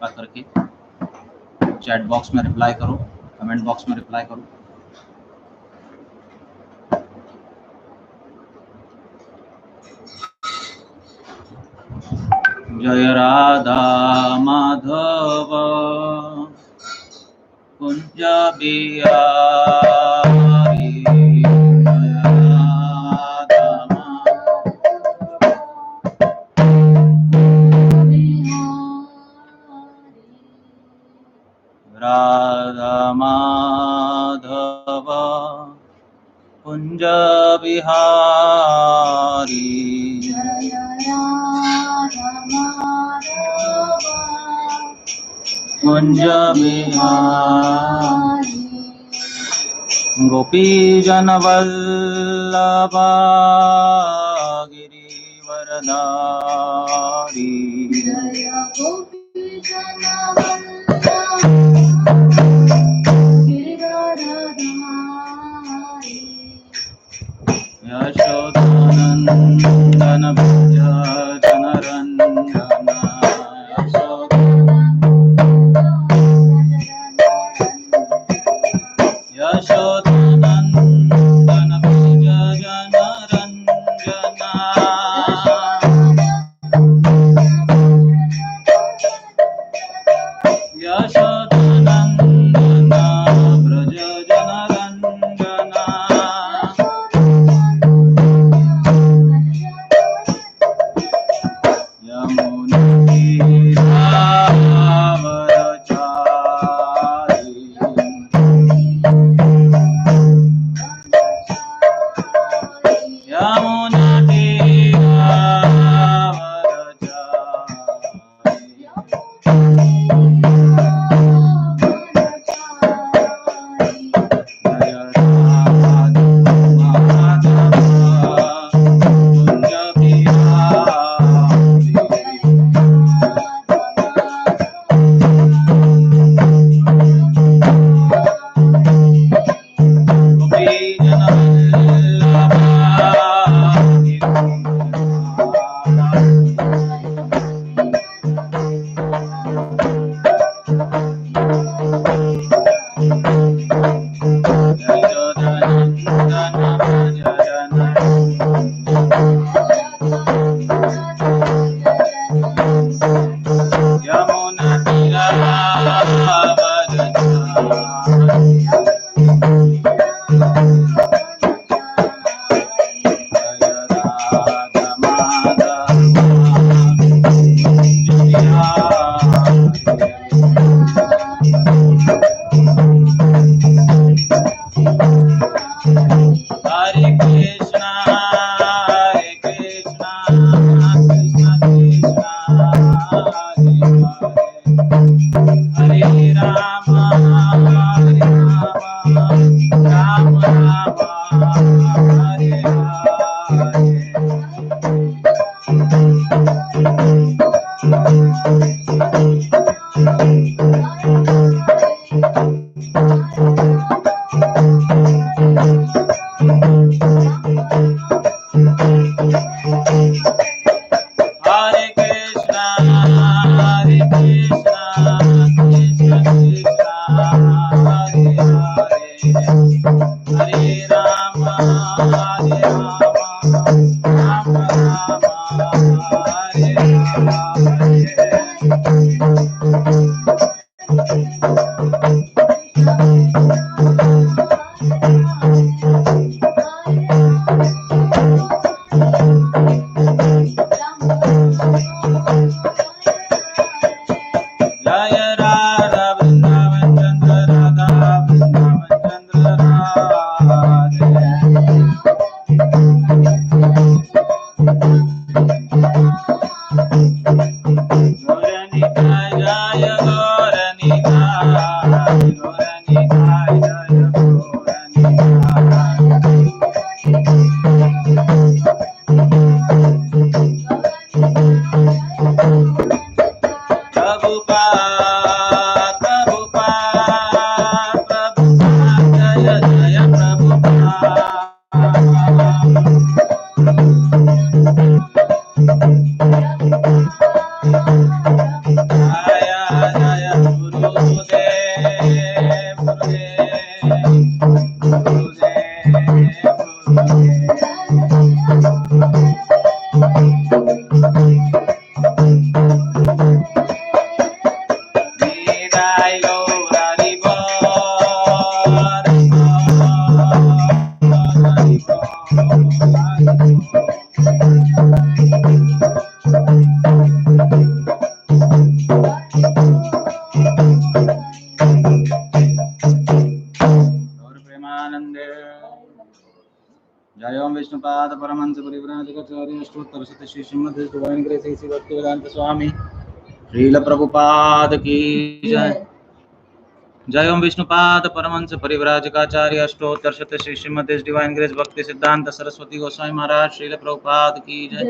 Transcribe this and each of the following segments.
कृपा करके chat box में रिप्लाई करो, कमेंट बॉक्स में रिप्लाई करो। जय राधा माधव कुंज बिहारी, जय राधा राधा माधव कुंज बिहारी, कुंज बिहारी, गोपी जन वल्लभा गिरिवरधारी, यशोदानंदन भज जनरंजन, यशोदानंदन भज जनरंजन, यशोदानंदन व्रज जनरंजन, यमुना तीरावरचारी, यमुना प्रभुपाद परमहंस परिव्राजकाचार्य अष्टोत्तर शतश्री श्रीमद् divine grace AC Bhaktivedanta Swami Srila Prabhupada की जय। जय ओम विष्णुपाद परमहंस परिव्राजकाचार्य अष्टोत्तर शतश्री श्रीमद् डिवाइन ग्रेस भक्ति सिद्धांत सरस्वती गोस्वामी महाराज श्रील प्रभुपाद की जय।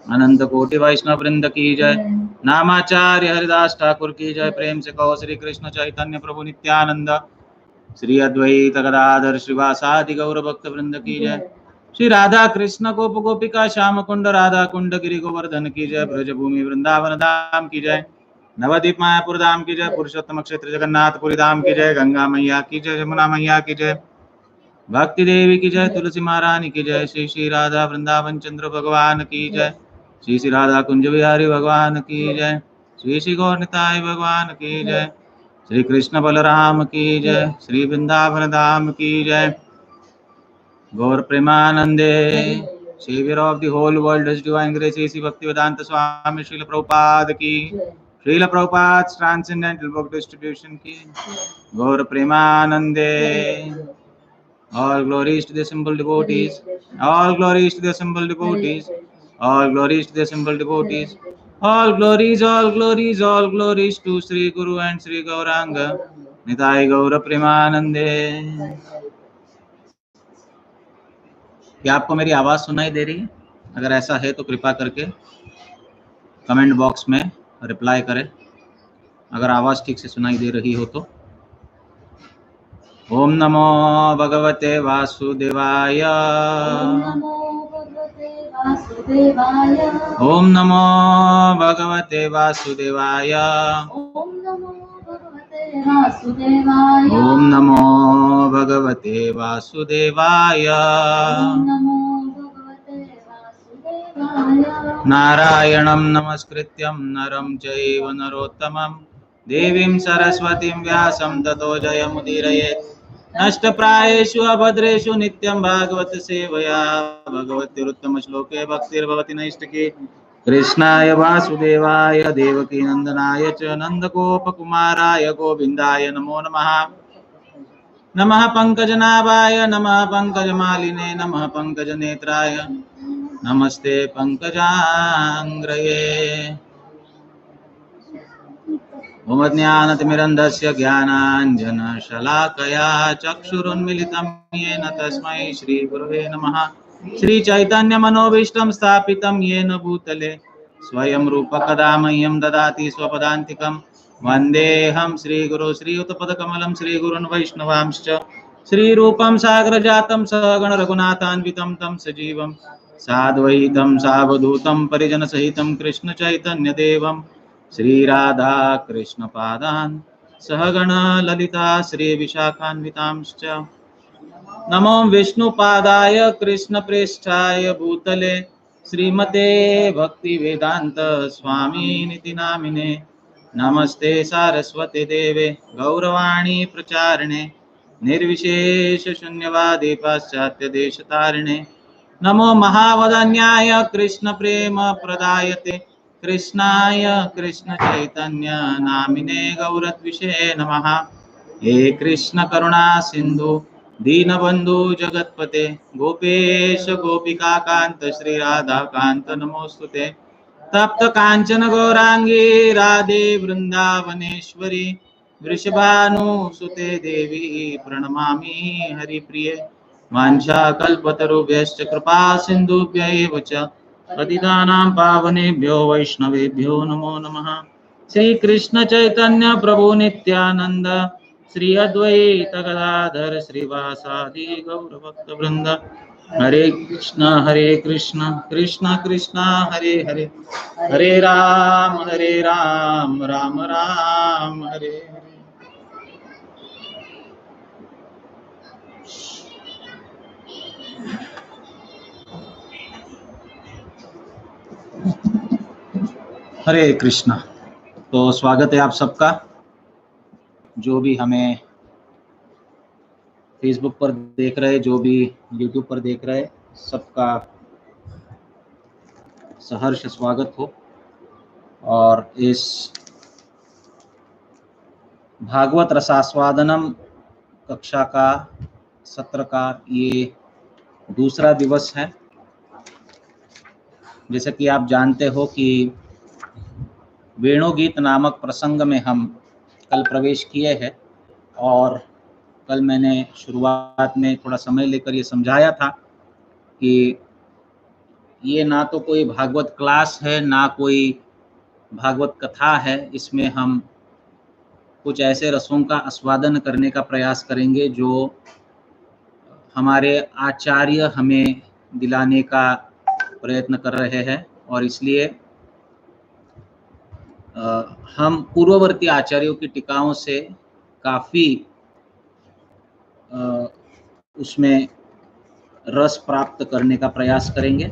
अनंत कोटि वैष्णव वृंद की जय। नामाचार्य हरिदास ठाकुर की जय। प्रेम से कहो श्री कृष्ण चैतन्य प्रभु नित्यानंद श्री अद्वैत गदाधर श्रीवासादि गौर भक्त वृंद की जय। श्री राधा कृष्ण गोप गोपिका श्याम कुंड राधा कुंड गिरि गोवर्धन की जय। ब्रजभूमि वृंदावन धाम की जय। नवदीप मायापुर धाम की जय। पुरुषोत्तम क्षेत्र जगन्नाथपुरी धाम की जय। गंगा मैया की जय। यमुना मैया की जय। भक्ति देवी की जय। तुलसी महारानी की जय। श्री श्री राधा वृंदावन चंद्र भगवान की जय। श्री श्री राधा कुंज बिहारी भगवान की जय। श्री श्री गौर निताई भगवान की जय। श्री कृष्ण बलराम की जय। श्री वृंदावन धाम की जय। गौर प्रेमानंदे saviour of the whole world his divine grace AC Bhaktivedanta Swami Srila Prabhupada की। Srila Prabhupada transcendental book distribution की। गौर प्रेमानंदे। All glories to the simple devotees. All glories to the simple devotees. All glories to the simple devotees. All glories, all glories, all glories to Sri Guru and Sri Gauranga. Nitai Gaura Premanande. क्या आपको मेरी आवाज सुनाई दे रही है? अगर ऐसा है तो कृपा करके कमेंट बॉक्स में रिप्लाई करें अगर आवाज ठीक से सुनाई दे रही हो तो। ओम नमो भगवते वासुदेवाय। ओम नमो भगवते वासुदेवाय। ओम नमो भगवते वासुदेवाय। नारायणं नमस्कृत्यं नरं चैव नरोत्तमं देवीं सरस्वतीं व्यासं ततो जयमुदीरयेत्। नष्टप्रायेषु अभद्रेषु नित्यं भागवत सेवया भगवत्युत्तम श्लोके भक्तिर्भवति नैष्टिकी। कृष्णाय वासुदेवाय देवकी नंदनाय च नंदगोपकुमाराय गोविन्दाय नमो नमः। नमः पंकजनाभाय नमः पंकजमालिने नमः पंकजनेत्राय नमस्ते पंकजांग्रये। ओम ज्ञानतिमिरन्धस्य ज्ञानाञ्जनशलाकया चक्षुरुन्मिलितं येन तस्मै श्रीगुरवे नमः। श्रीचैतन्यमनोभीष्टं स्थापितं येन भूतले स्वयं रूप कदा मह्यं ददाति स्वपदान्तिकं। वन्देऽहं श्रीगुरो श्रीयुतपदकमलं श्रीगुरुन् वैष्णवांश्च श्रीरूपं सागरजातं सहगण रघुनाथान्वितं तं सजीवं साद्वैतं सावधूतं परिजनसहितं कृष्ण चैतन्यदेवं श्री राधा कृष्ण पादान् सहगण ललिता श्री विशाखान्वितांश्च। नमो विष्णुपादाय कृष्ण प्रेष्ठाय भूतले श्रीमते भक्ति वेदांत स्वामी निति नामिने। नमस्ते सारस्वती देवे गौरवाणी प्रचारिणे निर्विशेष शून्यवादी पाश्चात्य देशतारिणे। नमो महावदन्याय कृष्ण प्रेम प्रदायते कृष्णाय कृष्ण चैतन्य नामिने गौरद्विषे नमः। हे कृष्ण करुणा सिंधु दीनबंधु जगतपते गोपेश गोपिका कांत श्री राधा कांत नमोस्तुते। तप्त कांचन गौरांगी राधे वृंदावनेश्वरी वृषभानुसुते देवी प्रणमामि हरिप्रिये। वाञ्छाकल्पतरुभ्यश्च कृपा सिन्धुभ्यैव च पतितानां पावनेभ्यो वैष्णवेभ्यो नमो नमः। श्री कृष्ण चैतन्य प्रभु नित्यानंद श्री अद्वैत गदाधर श्रीवासादि गौर भक्त वृंद। हरे कृष्ण कृष्ण कृष्ण हरे हरे हरे राम राम राम हरे हरे। हरे कृष्णा। तो स्वागत है आप सबका, जो भी हमें फेसबुक पर देख रहे, जो भी यूट्यूब पर देख रहे, सबका सहर्ष स्वागत हो। और इस भागवत रसास्वादनम कक्षा का सत्र का ये दूसरा दिवस है जैसे कि आप जानते हो कि वेणुगीत नामक प्रसंग में हम कल प्रवेश किए हैं, और कल मैंने शुरुआत में थोड़ा समय लेकर ये समझाया था कि ये ना तो कोई भागवत क्लास है, ना कोई भागवत कथा है। इसमें हम कुछ ऐसे रसों का आस्वादन करने का प्रयास करेंगे जो हमारे आचार्य हमें दिलाने का प्रयत्न कर रहे हैं, और इसलिए हम पूर्ववर्ती आचार्यों की टीकाओं से काफ़ी उसमें रस प्राप्त करने का प्रयास करेंगे।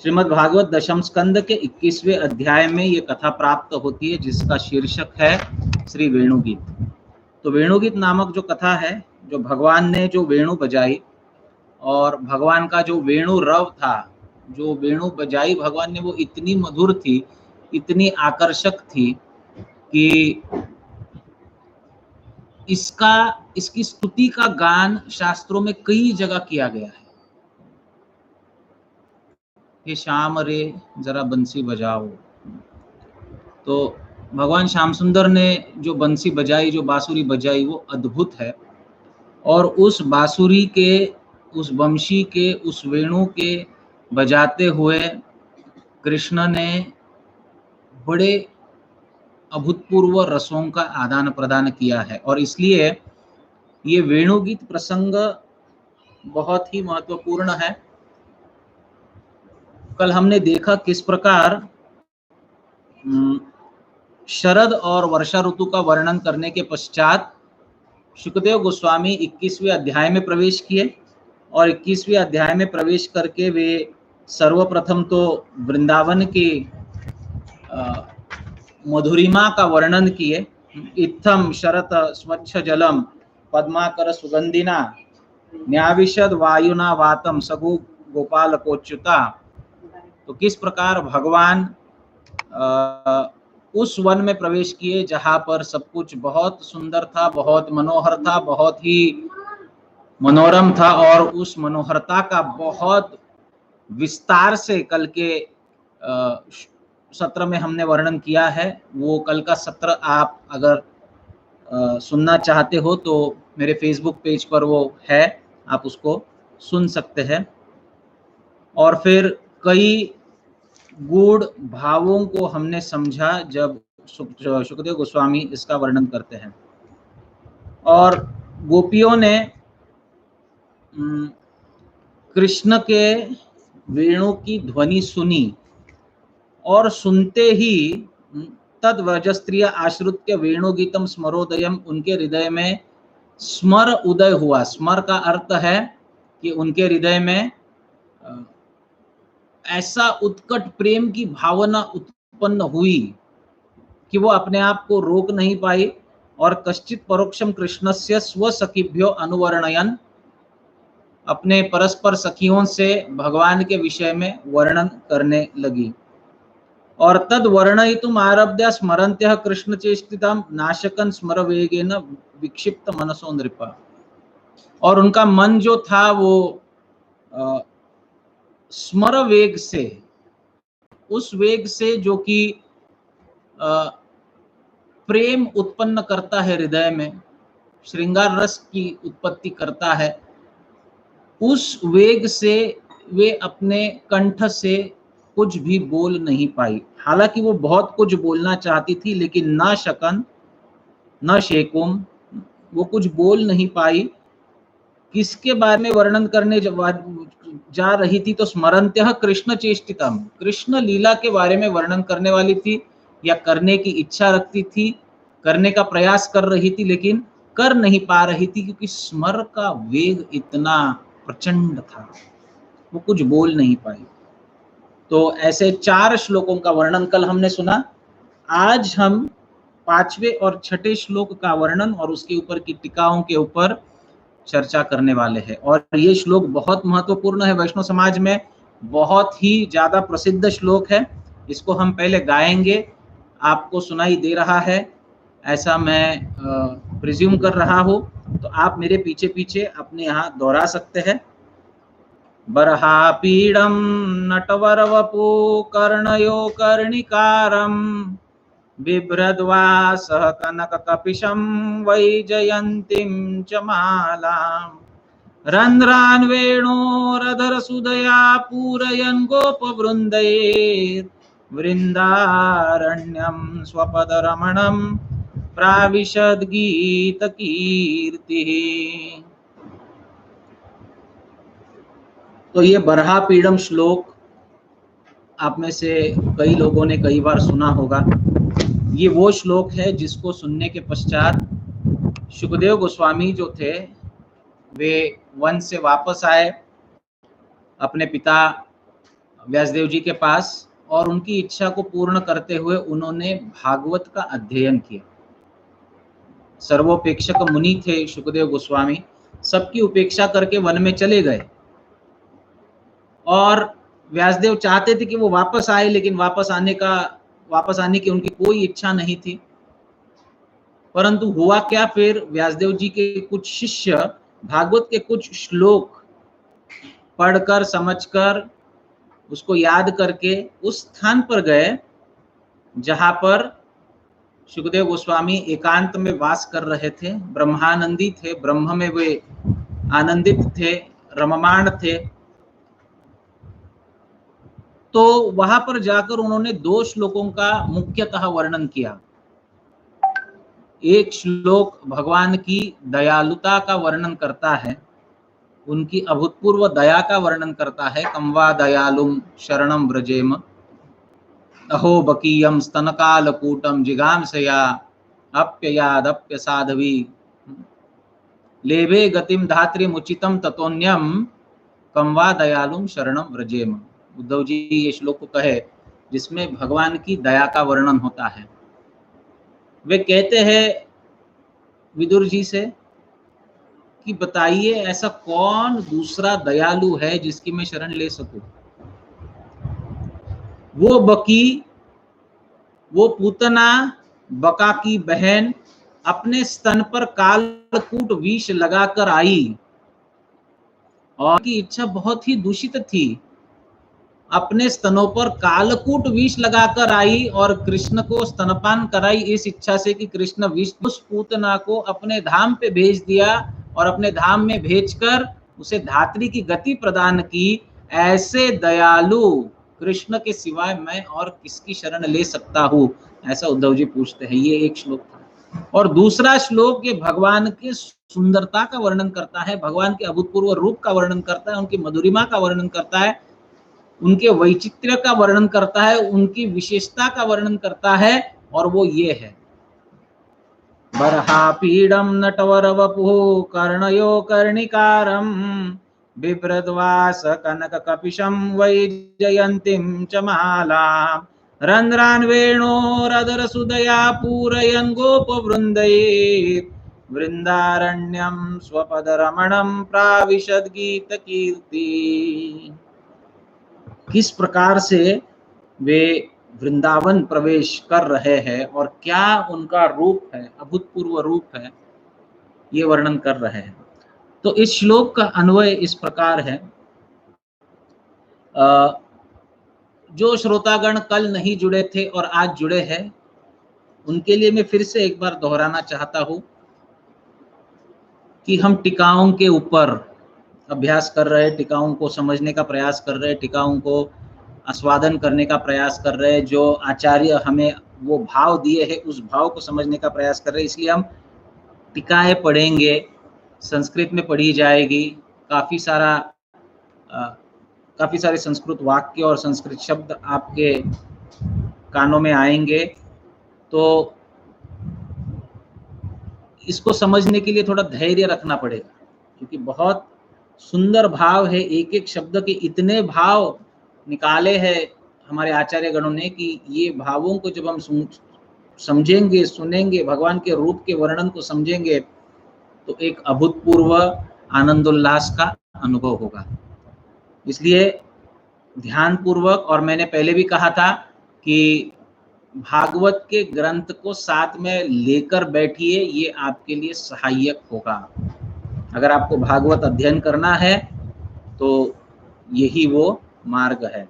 श्रीमद् भागवत दशम स्कंद के 21वें अध्याय में ये कथा प्राप्त होती है, जिसका शीर्षक है श्री वेणुगीत। तो वेणुगीत नामक जो कथा है, जो भगवान ने जो वेणु बजाई, और भगवान का जो वेणु रव था, जो वेणु बजाई भगवान ने, वो इतनी मधुर थी, इतनी आकर्षक थी कि इसकी स्तुति का गान शास्त्रों में कई जगह किया गया है। हे श्याम रे जरा बंसी बजाओ। तो भगवान श्याम सुंदर ने जो बंसी बजाई, जो बांसुरी बजाई, वो अद्भुत है। और उस बांसुरी के, उस बंशी के, उस वेणु के बजाते हुए कृष्ण ने बड़े अभूतपूर्व रसों का आदान प्रदान किया है, और इसलिए ये वेणुगीत प्रसंग बहुत ही महत्वपूर्ण है। कल हमने देखा किस प्रकार शरद और वर्षा ऋतु का वर्णन करने के पश्चात शुकदेव गोस्वामी 21वें अध्याय में प्रवेश किए, और 21वें अध्याय में प्रवेश करके वे सर्वप्रथम तो वृंदावन की मधुरिमा का वर्णन किए। इत्थम शरत स्वच्छ जलम पद्माकर सुगंधिना न्याविशद वायुना वातम सगु गोपाल कोच्युता। तो किस प्रकार भगवान उस वन में प्रवेश किए जहां पर सब कुछ बहुत सुंदर था, बहुत मनोहर था, बहुत ही मनोरम था, और उस मनोहरता का बहुत विस्तार से कल के सत्र में हमने वर्णन किया है। वो कल का सत्र आप अगर सुनना चाहते हो तो मेरे फेसबुक पेज पर वो है, आप उसको सुन सकते हैं। और फिर कई गूढ़ भावों को हमने समझा जब शुकदेव गोस्वामी इसका वर्णन करते हैं। और गोपियों ने कृष्ण के वेणु की ध्वनि सुनी, और सुनते ही तद वजस्त्रीय आश्रित्य वेणुगीतम स्मरोदयम, उनके हृदय में स्मर उदय हुआ। स्मर का अर्थ है कि उनके हृदय में ऐसा उत्कट प्रेम की भावना उत्पन्न हुई कि वो अपने आप को रोक नहीं पाई, और कश्चित परोक्षम कृष्णस्य स्वसखिभ्यो अनुवर्णयन, अपने परस्पर सखियों से भगवान के विषय में वर्णन करने लगी। और तद वर्णयितुम आरभ्य स्मरन्त्यः कृष्ण चेष्टितम नाशकन स्मर वेगेन विक्षिप्त मनसो नृपा। और उनका मन जो था वो स्मर वेग से, उस वेग से जो कि प्रेम उत्पन्न करता है हृदय में, श्रृंगार रस की उत्पत्ति करता है, उस वेग से वे अपने कंठ से कुछ भी बोल नहीं पाई। हालांकि वो बहुत कुछ बोलना चाहती थी, लेकिन न शकन न शेकुम, वो कुछ बोल नहीं पाई। किसके बारे में वर्णन करने जा रही थी? तो स्मरन्त्यः कृष्ण चेष्टितम, कृष्ण लीला के बारे में वर्णन करने वाली थी, या करने की इच्छा रखती थी, करने का प्रयास कर रही थी, लेकिन कर नहीं पा रही थी, क्योंकि स्मर का वेग इतना प्रचंड था, वो कुछ बोल नहीं पाई। तो ऐसे 4 श्लोकों का वर्णन कल हमने सुना। आज हम 5वें और 6ठे श्लोक का वर्णन और उसके ऊपर की टीकाओं के ऊपर चर्चा करने वाले हैं। और ये श्लोक बहुत महत्वपूर्ण है, वैष्णव समाज में बहुत ही ज्यादा प्रसिद्ध श्लोक है। इसको हम पहले गाएंगे, आपको सुनाई दे रहा है ऐसा मैं प्रिज्यूम कर रहा हूँ, तो आप मेरे पीछे पीछे अपने यहाँ दोहरा सकते हैं। बर्हापीडं नटवरवपु कर्णयो कर्णिकारं बिभ्रद्वासः कनककपिशं वैजयन्तीं च मालाम् रन्ध्रान् वेणोरधरसुधया पूरयन् गोपवृन्दैर्वृन्दारण्यं स्वपदरमणं प्राविशद्गीतकीर्तिः। तो ये बर्हापीडम श्लोक आप में से कई लोगों ने कई बार सुना होगा। ये वो श्लोक है जिसको सुनने के पश्चात शुकदेव गोस्वामी जो थे वे वन से वापस आए अपने पिता व्यासदेव जी के पास और उनकी इच्छा को पूर्ण करते हुए उन्होंने भागवत का अध्ययन किया। सर्वोपेक्षक मुनि थे शुकदेव गोस्वामी, सबकी उपेक्षा करके वन में चले गए और व्यासदेव चाहते थे कि वो वापस आए, लेकिन वापस आने की उनकी कोई इच्छा नहीं थी। परंतु हुआ क्या, फिर व्यासदेव जी के कुछ शिष्य भागवत के कुछ श्लोक पढ़कर समझकर उसको याद करके उस स्थान पर गए जहां पर शुकदेव गोस्वामी एकांत में वास कर रहे थे, ब्रह्मानंदी थे, ब्रह्म में वे आनंदित थे, रममाण थे। तो वहां पर जाकर उन्होंने 2 श्लोकों का मुख्यतः वर्णन किया। एक श्लोक भगवान की दयालुता का वर्णन करता है, उनकी अभूतपूर्व दया का वर्णन करता है। कं वा दयालुम शरणं व्रजेम अहो बकीयम स्तनकालकूटम जिगांसया अप्ययादप्यसाधवी लेभे गतिम धात्रीमुचितम ततोन्यम कं वा दयालुम शरणं व्रजेम। उद्धव जी ये श्लोक को कहे जिसमें भगवान की दया का वर्णन होता है। वे कहते हैं विदुर जी से कि बताइए ऐसा कौन दूसरा दयालु है जिसकी मैं शरण ले सकूं। वो बकी, वो पूतना, बका की बहन अपने स्तन पर कालकूट विष लगाकर आई और की इच्छा बहुत ही दूषित थी। अपने स्तनों पर कालकूट विष लगाकर आई और कृष्ण को स्तनपान कराई इस इच्छा से कि कृष्ण विष उस पूतना को अपने धाम पे भेज दिया और अपने धाम में भेजकर उसे धात्री की गति प्रदान की। ऐसे दयालु कृष्ण के सिवाय मैं और किसकी शरण ले सकता हूँ, ऐसा उद्धव जी पूछते हैं। ये एक श्लोक था। और दूसरा श्लोक ये भगवान के सुंदरता का वर्णन करता है, भगवान के अभूतपूर्व रूप का वर्णन करता है, उनकी मधुरिमा का वर्णन करता है, उनके वैचित्र्य का वर्णन करता है, उनकी विशेषता का वर्णन करता है। और वो ये है, बर्हापीडं नटवरवपुः कर्णयो कर्णिकारं बिभ्रद्वास कनककपिशं वैजयन्तीं च मालां रन्ध्रान् वेणोरधरसुधया पूरयन् गोपवृन्दैर्वृन्दारण्यं स्वपदरमणं प्राविशद्गीतकीर्ति। किस प्रकार से वे वृंदावन प्रवेश कर रहे हैं और क्या उनका रूप है, अभूतपूर्व रूप है, ये वर्णन कर रहे हैं। तो इस श्लोक का अन्वय इस प्रकार है। जो श्रोतागण कल नहीं जुड़े थे और आज जुड़े हैं, उनके लिए मैं फिर से एक बार दोहराना चाहता हूं कि हम टीकाओं के ऊपर अभ्यास कर रहे हैं, टीकाओं को समझने का प्रयास कर रहे हैं, टीकाओं को आस्वादन करने का प्रयास कर रहे हैं। जो आचार्य हमें वो भाव दिए हैं उस भाव को समझने का प्रयास कर रहे हैं। इसलिए हम टीकाएं पढ़ेंगे, संस्कृत में पढ़ी जाएगी, काफ़ी सारे संस्कृत वाक्य और संस्कृत शब्द आपके कानों में आएंगे। तो इसको समझने के लिए थोड़ा धैर्य रखना पड़ेगा, क्योंकि बहुत सुंदर भाव है। एक एक शब्द के इतने भाव निकाले हैं हमारे आचार्य गणों ने कि ये भावों को जब हम समझेंगे, सुनेंगे, भगवान के रूप के वर्णन को समझेंगे, तो एक अभूतपूर्व आनंदोल्लास का अनुभव होगा। इसलिए ध्यानपूर्वक, और मैंने पहले भी कहा था कि भागवत के ग्रंथ को साथ में लेकर बैठिए, ये आपके लिए सहायक होगा। अगर आपको भागवत अध्ययन करना है तो यही वो मार्ग है।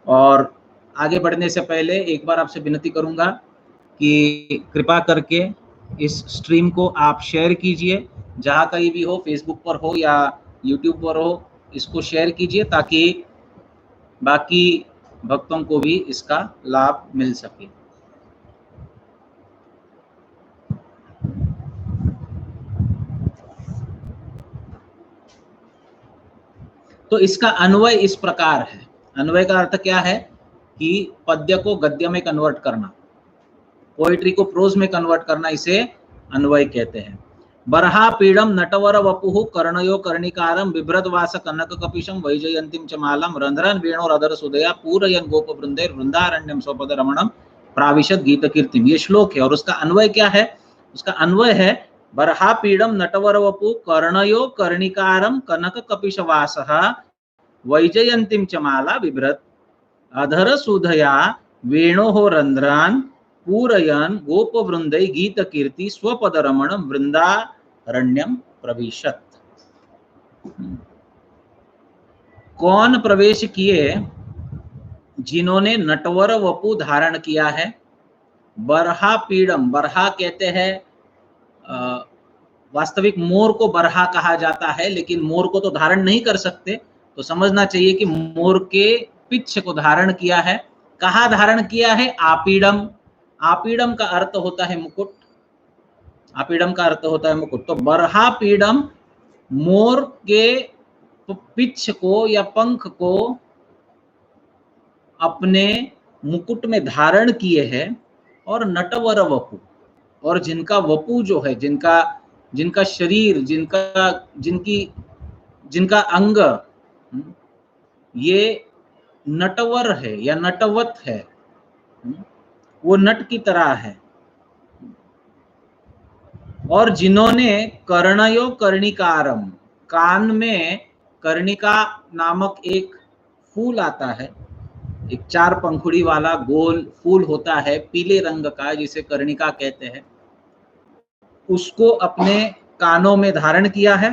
और आगे बढ़ने से पहले एक बार आपसे विनती करूंगा कि कृपा करके इस स्ट्रीम को आप शेयर कीजिए, जहाँ कहीं भी हो, फेसबुक पर हो या यूट्यूब पर हो, इसको शेयर कीजिए ताकि बाकी भक्तों को भी इसका लाभ मिल सके। तो इसका अन्वय इस प्रकार है। अन्वय का अर्थ क्या है कि पद्य को गद्य में कन्वर्ट करना, पोइट्री को प्रोज में कन्वर्ट करना, इसे अन्वय कहते हैं। बरहा पीड़म नटवर वपुः कर्णयो कर्णिकारम बिभ्रद्वास कनक कपिशम वैजयंतीम च मालम रंध्रन वेणोरधर सुदया पूरयन गोप वृंदैर वृंदारण्यम स्वपद रमणम प्राविशद गीत कीर्तिम। ये श्लोक है और उसका अन्वय क्या है? उसका अन्वय है बरहा पीड़म नटवर वपु कर्णयो कर्णिकारम कनक कपिशवासः वैजयंतीम च माला बिभ्रत अधर सुधया वेणोः रंध्रान पूरयन गोप वृंदै गीत कीर्ति स्वपद रमण वृंदारण्यम प्रविशत। कौन प्रवेश किए? जिन्होंने नटवर वपु धारण किया है। बरहा पीड़म, बरहा कहते हैं, वास्तविक मोर को बरहा कहा जाता है, लेकिन मोर को तो धारण नहीं कर सकते, तो समझना चाहिए कि मोर के पिच्छ को धारण किया है। कहाँ धारण किया है? आपीडम। आपीडम का अर्थ होता है मुकुट। आपीडम का अर्थ होता है मुकुट। तो बरहा पीडम, मोर के पिच्छ को या पंख को अपने मुकुट में धारण किए हैं। और नटवर वपु, और जिनका वपु जो है, जिनका शरीर, जिनका अंग ये नटवर है या नटवत है, वो नट की तरह है। और जिन्होंने कर्णयो कर्णिकारम, कान में कर्णिका नामक एक फूल आता है, एक 4 पंखुड़ी वाला गोल फूल होता है पीले रंग का, जिसे कर्णिका कहते हैं, उसको अपने कानों में धारण किया है।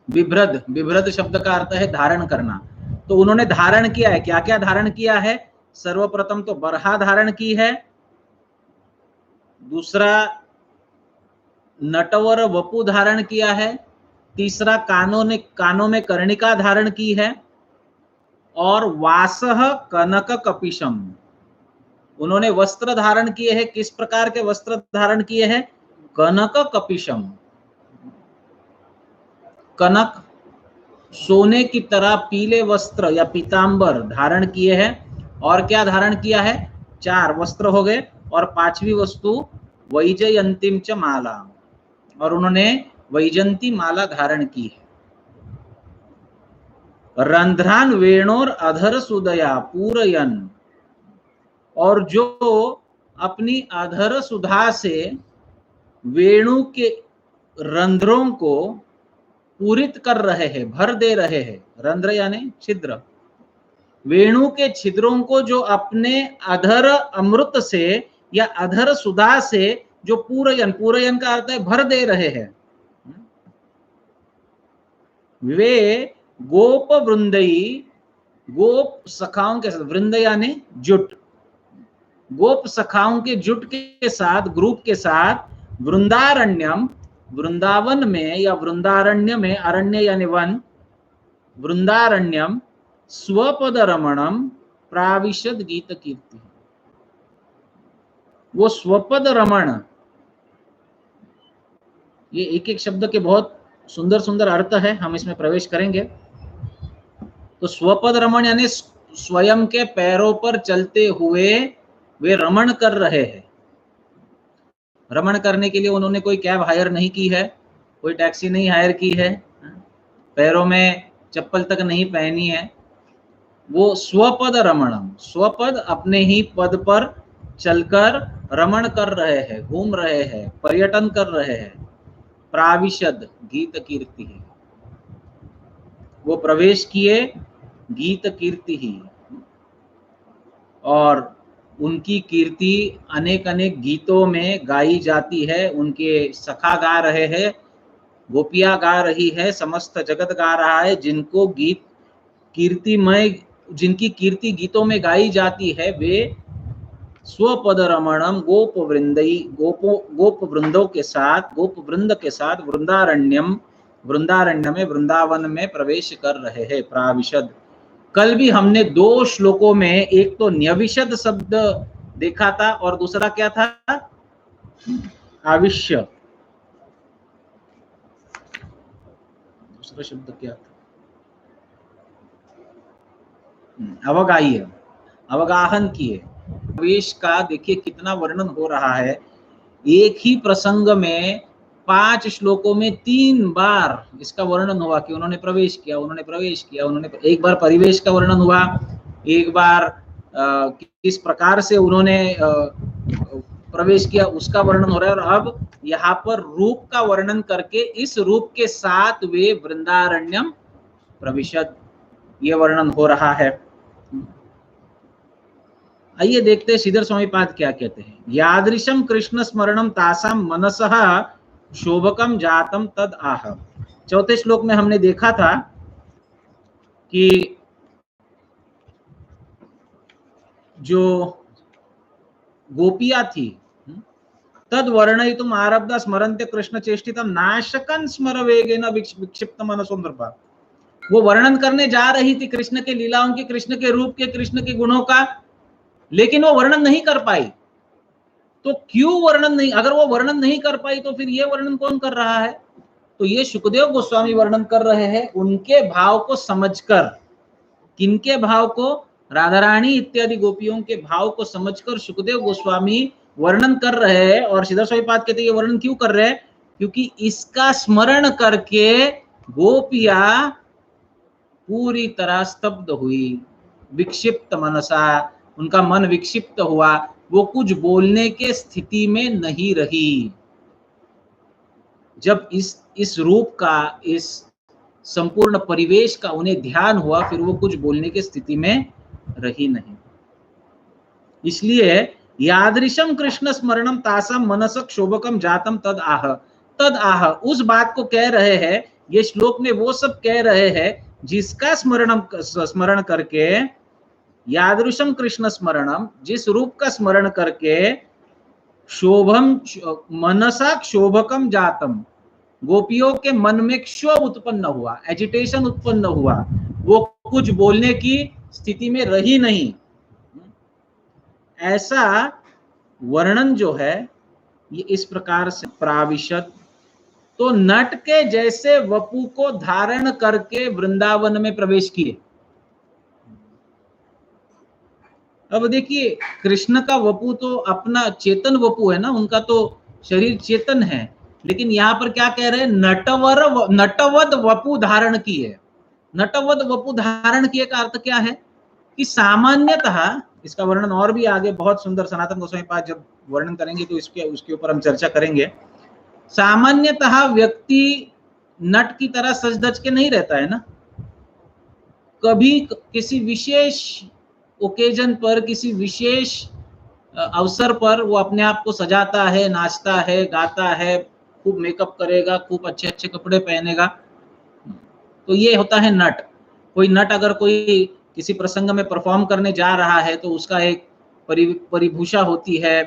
बिभ्रद, बिभ्रद शब्द का अर्थ है धारण करना। तो उन्होंने धारण किया है। क्या क्या धारण किया है? सर्वप्रथम तो बरहा धारण की है, दूसरा नटवर वपु धारण किया है, तीसरा कानों में कर्णिका धारण की है, और वासह कनक कपिशम, उन्होंने वस्त्र धारण किए हैं। किस प्रकार के वस्त्र धारण किए हैं? कनक कपिशम, कनक सोने की तरह पीले वस्त्र या पीतांबर धारण किए हैं। और क्या धारण किया है? 4 वस्त्र हो गए, और 5वीं वस्तु वैजयंतीम च माला, और उन्होंने वैजंती माला धारण की है। रंध्रान वेणोर अधर सुदया पूरयन, और जो अपनी अधर सुधा से वेणु के रंध्रों को पूरित कर रहे हैं, भर दे रहे हैं। रंध्र यानी छिद्र। वेणु के छिद्रों को जो अपने अधर अमृत से या अधर सुधा से जो पूरयन, पूरयन का अर्थ है भर दे रहे हैं, वे गोप वृंदई, गोप सखाओं के साथ, वृंद यानी जुट, गोप सखाओं के जुट के साथ, ग्रुप के साथ, वृंदारण्यम, वृंदावन में या वृंदारण्य में, अरण्य यानी वन, वृंदारण्यम स्वपद रमणम प्राविशद गीत कीर्ति। वो स्वपद रमण, ये एक एक शब्द के बहुत सुंदर सुंदर अर्थ है, हम इसमें प्रवेश करेंगे। तो स्वपद रमण यानी स्वयं के पैरों पर चलते हुए वे रमण कर रहे हैं। रमण करने के लिए उन्होंने कोई कैब हायर नहीं की है, कोई टैक्सी नहीं हायर की है, पैरों में चप्पल तक नहीं पहनी है। वो स्वपद रमणम, स्वपद अपने ही पद पर चलकर रमण कर रहे हैं, घूम रहे हैं, पर्यटन कर रहे हैं। प्राविशद गीत कीर्ति ही, वो प्रवेश किए गीत कीर्ति ही, और उनकी कीर्ति अनेक अनेक गीतों में गाई जाती है। उनके सखा गा रहे हैं, गोपियां गा रही है, समस्त जगत गा रहा है, जिनको गीत कीर्तिमय, जिनकी कीर्ति गीतों में गाई जाती है, वे स्वपद रमणम गोप वृंदों के साथ, गोप वृंद के साथ वृंदारण्य में, वृंदावन में प्रवेश कर रहे हैं। प्राविशद, कल भी हमने 2 श्लोकों में एक तो न्यविशद शब्द देखा था और दूसरा क्या था? आविश्य। दूसरा शब्द क्या था? अवगाह्य, अवगाहन किए। प्रवेश का देखिए कितना वर्णन हो रहा है। एक ही प्रसंग में 5 श्लोकों में 3 बार इसका वर्णन हुआ कि उन्होंने प्रवेश किया, उन्होंने प्रवेश किया, उन्होंने, एक बार परिवेश का वर्णन हुआ, एक बार किस प्रकार से उन्होंने प्रवेश किया उसका वर्णन हो रहा है, और अब यहाँ पर रूप का वर्णन करके इस रूप के साथ वे वृंदारण्यम प्रविशद, ये वर्णन हो रहा है। आइए देखते हैं श्रीधर स्वामी पाद क्या कहते हैं। यादृशम कृष्ण स्मरणम तासाम मनसः शोभकम जातम तद आह। चौथे श्लोक में हमने देखा था कि जो गोपियां थी, तद वर्णयितुम आरब्धा स्मरन्ते कृष्ण चेष्टितम नाशकन स्मर वेगेन विक्षिप्त मनसो नृपा। वो वर्णन करने जा रही थी कृष्ण के लीलाओं के, कृष्ण के रूप के, कृष्ण के गुणों का, लेकिन वो वर्णन नहीं कर पाई। तो क्यों वर्णन नहीं? अगर वो वर्णन नहीं कर पाई तो फिर ये वर्णन कौन कर रहा है? तो ये शुकदेव गोस्वामी वर्णन कर रहे हैं, उनके भाव को समझकर। किनके भाव को? राधा रानी इत्यादि गोपियों के भाव को समझकर शुकदेव गोस्वामी वर्णन कर रहे हैं। और श्रीधर स्वामी पाद कहते हैं ये वर्णन क्यों कर रहे हैं? क्योंकि इसका स्मरण करके गोपियां पूरी तरह स्तब्ध हुई, विक्षिप्त मनसा, उनका मन विक्षिप्त हुआ, वो कुछ बोलने के स्थिति में नहीं रही। जब इस रूप का, इस संपूर्ण परिवेश का उन्हें ध्यान हुआ, फिर वो कुछ बोलने की स्थिति में रही नहीं। इसलिए यादृशम कृष्ण स्मरणम तासम मनसक शोभकम जातम तद आह, तद आह उस बात को कह रहे हैं। ये श्लोक में वो सब कह रहे हैं जिसका स्मरण करके, यादृशम कृष्ण स्मरणम, जिस रूप का स्मरण करके, शोभम मनसा क्षोभकम जातम, गोपियों के मन में क्षोभ उत्पन्न हुआ, एजिटेशन उत्पन्न हुआ, वो कुछ बोलने की स्थिति में रही नहीं। ऐसा वर्णन जो है ये इस प्रकार से प्राविशद, तो नट के जैसे वपु को धारण करके वृंदावन में प्रवेश किए। अब देखिए कृष्ण का वपु तो अपना चेतन वपु है ना, उनका तो शरीर चेतन है, लेकिन यहाँ पर क्या कह रहे हैं? नटवद वपु धारण किए। नटवद वपु धारण किए का अर्थ क्या है? कि सामान्यतः, इसका वर्णन और भी आगे बहुत सुंदर सनातन गोस्वामी पाद जब वर्णन करेंगे तो उसके ऊपर हम चर्चा करेंगे। सामान्यतः व्यक्ति नट की तरह सज धज के नहीं रहता है ना, कभी किसी विशेष ओकेजन पर, किसी विशेष अवसर पर वो अपने आप को सजाता है, नाचता है, गाता है, खूब मेकअप करेगा, खूब अच्छे अच्छे कपड़े पहनेगा, तो ये होता है नट। कोई नट अगर कोई किसी प्रसंग में परफॉर्म करने जा रहा है तो उसका एक परिभूषा होती है,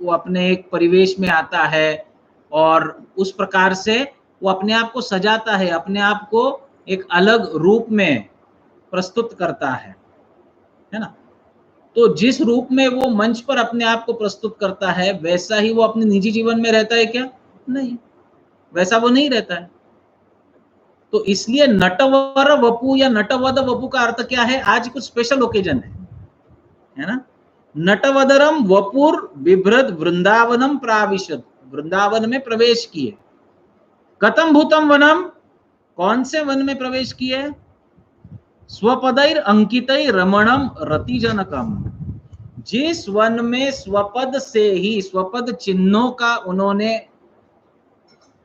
वो अपने एक परिवेश में आता है और उस प्रकार से वो अपने आप को सजाता है, अपने आप को एक अलग रूप में प्रस्तुत करता है ना। तो जिस रूप में वो मंच पर अपने आप को प्रस्तुत करता है, वैसा ही वो अपने निजी जीवन में रहता है क्या? नहीं, वैसा वो नहीं रहता है। तो इसलिए नटवर वपु या नटवद वपु का अर्थ क्या है? आज कुछ स्पेशल ओकेजन है ना। नटवदरम वपुर बिभ्रद वृंदावनम प्राविशद, वृंदावन में प्रवेश किए। कथम भूतम वनम, कौन से वन में प्रवेश किए? स्वपदैर अंकितैर रमणम रतिजनकम, जिस वन में स्वपद से ही, स्वपद चिन्हों का उन्होंने,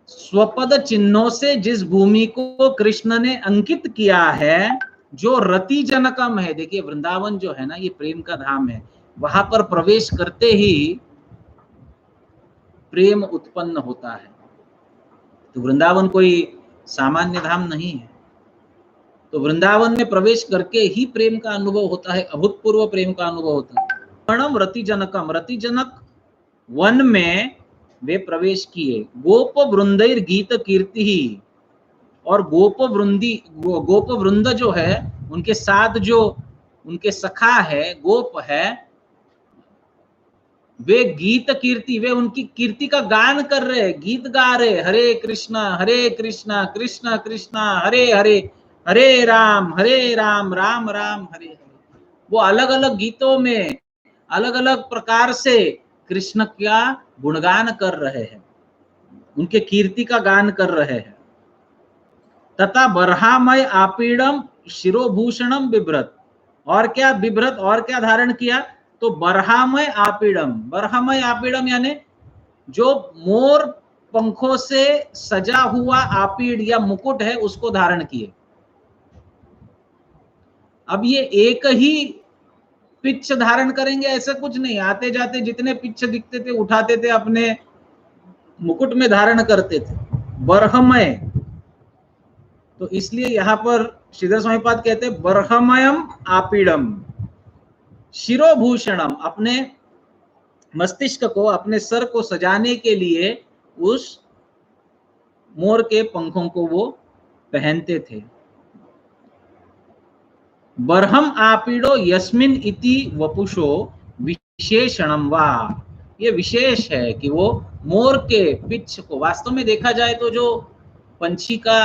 स्वपद चिन्हों से जिस भूमि को कृष्ण ने अंकित किया है, जो रति जनकम है। देखिए वृंदावन जो है ना, ये प्रेम का धाम है, वहां पर प्रवेश करते ही प्रेम उत्पन्न होता है। तो वृंदावन कोई सामान्य धाम नहीं है। तो वृंदावन में प्रवेश करके ही प्रेम का अनुभव होता है, अभूतपूर्व प्रेम का अनुभव होता है। वर्णम रतिजनकम, रतिजनक वन में वे प्रवेश किए। गोप वृंदैर गीत कीर्ति ही, और गोप वृंद जो है उनके साथ जो उनके सखा है, गोप है, वे गीत कीर्ति, वे उनकी कीर्ति का गान कर रहे, गीत गा रहे, हरे कृष्णा कृष्ण कृष्णा हरे हरे, हरे राम राम राम हरे हरे। वो अलग अलग गीतों में अलग अलग प्रकार से कृष्ण का गुणगान कर रहे हैं, उनके कीर्ति का गान कर रहे हैं। तथा बरहामय आपीड़म शिरोभूषणम बिभ्रत, और क्या बिभ्रत, और क्या धारण किया, तो बरहामय आपीड़म, बरहामय आपीड़म यानी जो मोर पंखों से सजा हुआ आपीड़ या मुकुट है उसको धारण किए। अब ये एक ही पिच्छ धारण करेंगे ऐसा कुछ नहीं, आते जाते जितने पिच्छ दिखते थे उठाते थे, अपने मुकुट में धारण करते थे, बरहमय। तो इसलिए यहां पर श्रीधर स्वामीपाद कहते हैं बरहमयम आपीड़म शिरोभूषणम, अपने मस्तिष्क को, अपने सर को सजाने के लिए उस मोर के पंखों को वो पहनते थे। बरहम आपीड़ो यस्मिन इति वपुषो विशेषणम वा, ये विशेष है कि वो मोर के पिच्छ को, वास्तव में देखा जाए तो जो पंछी का